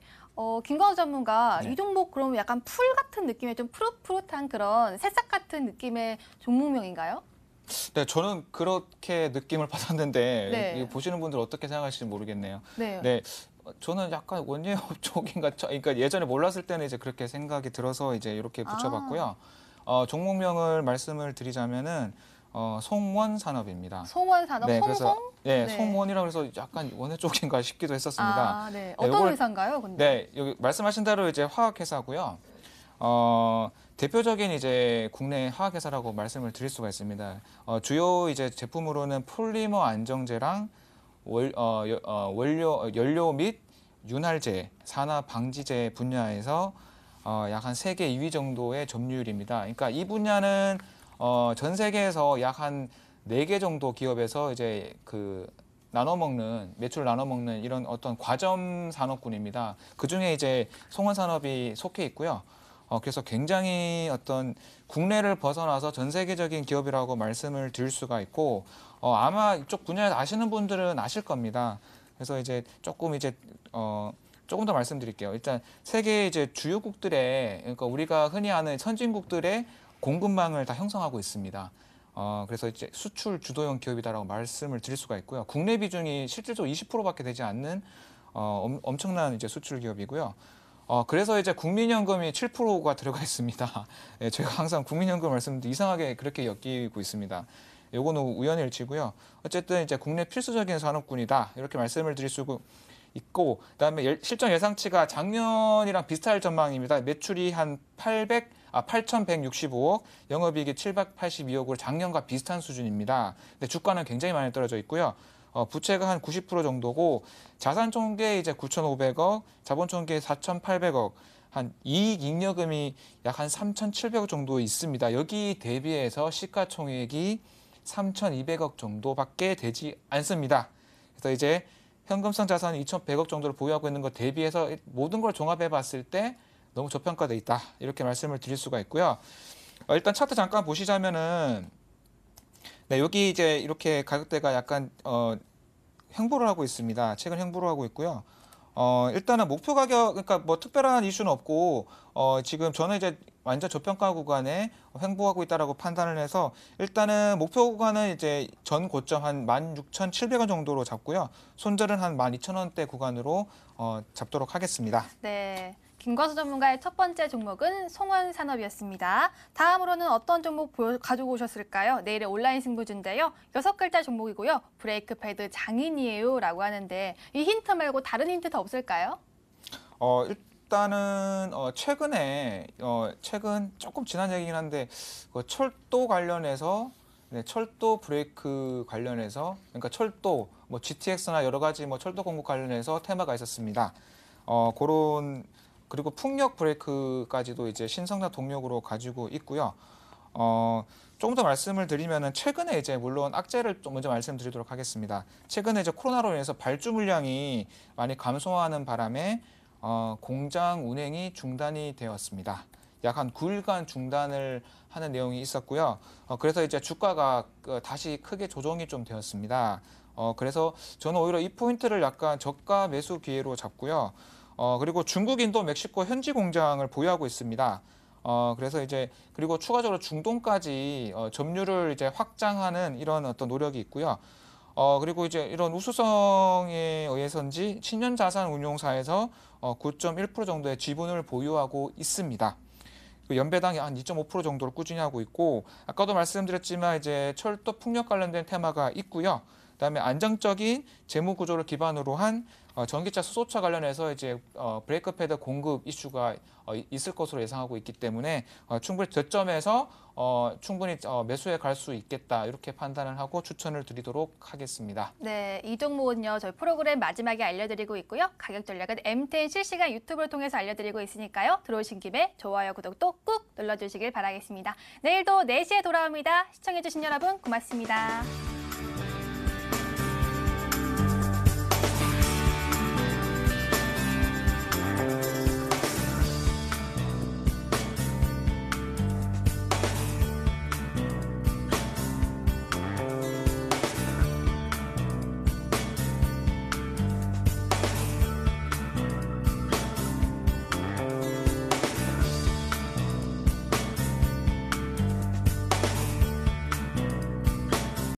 김광수 전문가, 네. 이 종목 그럼 약간 풀 같은 느낌의 좀 푸릇푸릇한 그런 새싹 같은 느낌의 종목명인가요? 네, 저는 그렇게 느낌을 받았는데 네. 이거 보시는 분들 어떻게 생각하실지 모르겠네요. 네. 네, 저는 약간 원예업 쪽인가, 그러니까 예전에 몰랐을 때는 이제 그렇게 생각이 들어서 이제 이렇게 붙여봤고요. 종목명을 말씀을 드리자면은 송원산업입니다. 송원산업, 네, 송송? 그래서 네, 네. 송원이라고 해서 약간 원예 쪽인가 싶기도 했었습니다. 아, 네. 네, 어떤 요걸- 회사인가요, 근데? 네, 여기 말씀하신 대로 이제 화학회사고요. 대표적인 이제 국내 화학회사라고 말씀을 드릴 수가 있습니다. 주요 이제 제품으로는 폴리머 안정제랑 연료 및 윤활제, 산화 방지제 분야에서 약 한 세계 2위 정도의 점유율입니다. 그러니까 이 분야는 전 세계에서 약 한 4개 정도 기업에서 이제 그 매출 나눠 먹는 이런 어떤 과점 산업군입니다. 그 중에 이제 송원산업이 속해 있고요. 그래서 굉장히 어떤 국내를 벗어나서 전 세계적인 기업이라고 말씀을 드릴 수가 있고, 아마 이쪽 분야에서 아시는 분들은 아실 겁니다. 그래서 이제 조금 더 말씀드릴게요. 일단 세계 이제 주요국들의, 그러니까 우리가 흔히 아는 선진국들의 공급망을 다 형성하고 있습니다. 그래서 이제 수출 주도형 기업이다라고 말씀을 드릴 수가 있고요. 국내 비중이 실질적으로 20%밖에 되지 않는 엄청난 이제 수출 기업이고요. 그래서 이제 국민연금이 7%가 들어가 있습니다. 예, 제가 항상 국민연금 말씀드리는데 이상하게 그렇게 엮이고 있습니다. 요거는 우연의 일치고요. 어쨌든 이제 국내 필수적인 산업군이다 이렇게 말씀을 드릴 수 있고, 그다음에 실적 예상치가 작년이랑 비슷할 전망입니다. 매출이 한 8,165억, 영업이익이 782억으로 작년과 비슷한 수준입니다. 근데 주가는 굉장히 많이 떨어져 있고요. 부채가 한 90% 정도고, 자산 총계 이제 9,500억, 자본 총계 4,800억, 한 이익 잉여금이 약 한 3,700억 정도 있습니다. 여기 대비해서 시가총액이 3,200억 정도밖에 되지 않습니다. 그래서 이제 현금성 자산 2,100억 정도를 보유하고 있는 것 대비해서 모든 걸 종합해 봤을 때 너무 저평가돼 있다 이렇게 말씀을 드릴 수가 있고요. 일단 차트 잠깐 보시자면은, 네, 여기 이제 이렇게 가격대가 약간 횡보를 하고 있습니다. 최근 횡보를 하고 있고요. 일단은 목표 가격, 그러니까 뭐 특별한 이슈는 없고, 지금 저는 이제 완전 저평가 구간에 횡보하고 있다라고 판단을 해서, 일단은 목표 구간은 이제 전 고점 한 16,700원 정도로 잡고요. 손절은 한 12,000원대 구간으로 잡도록 하겠습니다. 네. 김광수 전문가의 첫 번째 종목은 송원산업이었습니다. 다음으로는 어떤 종목 가지고 오셨을까요? 내일의 온라인 승부주인데요. 6글자 종목이고요. 브레이크 패드 장인이에요 라고 하는데, 이 힌트 말고 다른 힌트 더 없을까요? 일단은 최근 조금 지난 얘기긴 한데, 철도 관련해서, 네, 철도 브레이크 관련해서, 그러니까 철도 뭐 GTX나 여러 가지 뭐 철도 공급 관련해서 테마가 있었습니다. 그리고 풍력 브레이크까지도 이제 신성장 동력으로 가지고 있고요. 조금 더 말씀을 드리면은, 최근에 이제 물론 악재를 좀 먼저 말씀드리도록 하겠습니다. 최근에 이제 코로나로 인해서 발주 물량이 많이 감소하는 바람에 공장 운행이 중단이 되었습니다. 약 한 9일간 중단을 하는 내용이 있었고요. 그래서 이제 주가가 다시 크게 조정이 좀 되었습니다. 그래서 저는 오히려 이 포인트를 약간 저가 매수 기회로 잡고요. 그리고 중국인도 멕시코 현지 공장을 보유하고 있습니다. 그래서 이제 그리고 추가적으로 중동까지 점유를 이제 확장하는 이런 어떤 노력이 있고요. 그리고 이제 이런 우수성에 의해서인지 친연자산운용사에서 9.1% 정도의 지분을 보유하고 있습니다. 연배당이 한 2.5% 정도를 꾸준히 하고 있고, 아까도 말씀드렸지만 이제 철도 풍력 관련된 테마가 있고요. 그다음에 안정적인 재무 구조를 기반으로 한 전기차 수소차 관련해서 이제 브레이크 패드 공급 이슈가 있을 것으로 예상하고 있기 때문에 충분히 저점에서 충분히 매수해 갈 수 있겠다 이렇게 판단을 하고 추천을 드리도록 하겠습니다. 네, 이 종목은요 저희 프로그램 마지막에 알려드리고 있고요. 가격 전략은 M10 실시간 유튜브를 통해서 알려드리고 있으니까요. 들어오신 김에 좋아요, 구독도 꾹 눌러주시길 바라겠습니다. 내일도 4시에 돌아옵니다. 시청해주신 여러분 고맙습니다.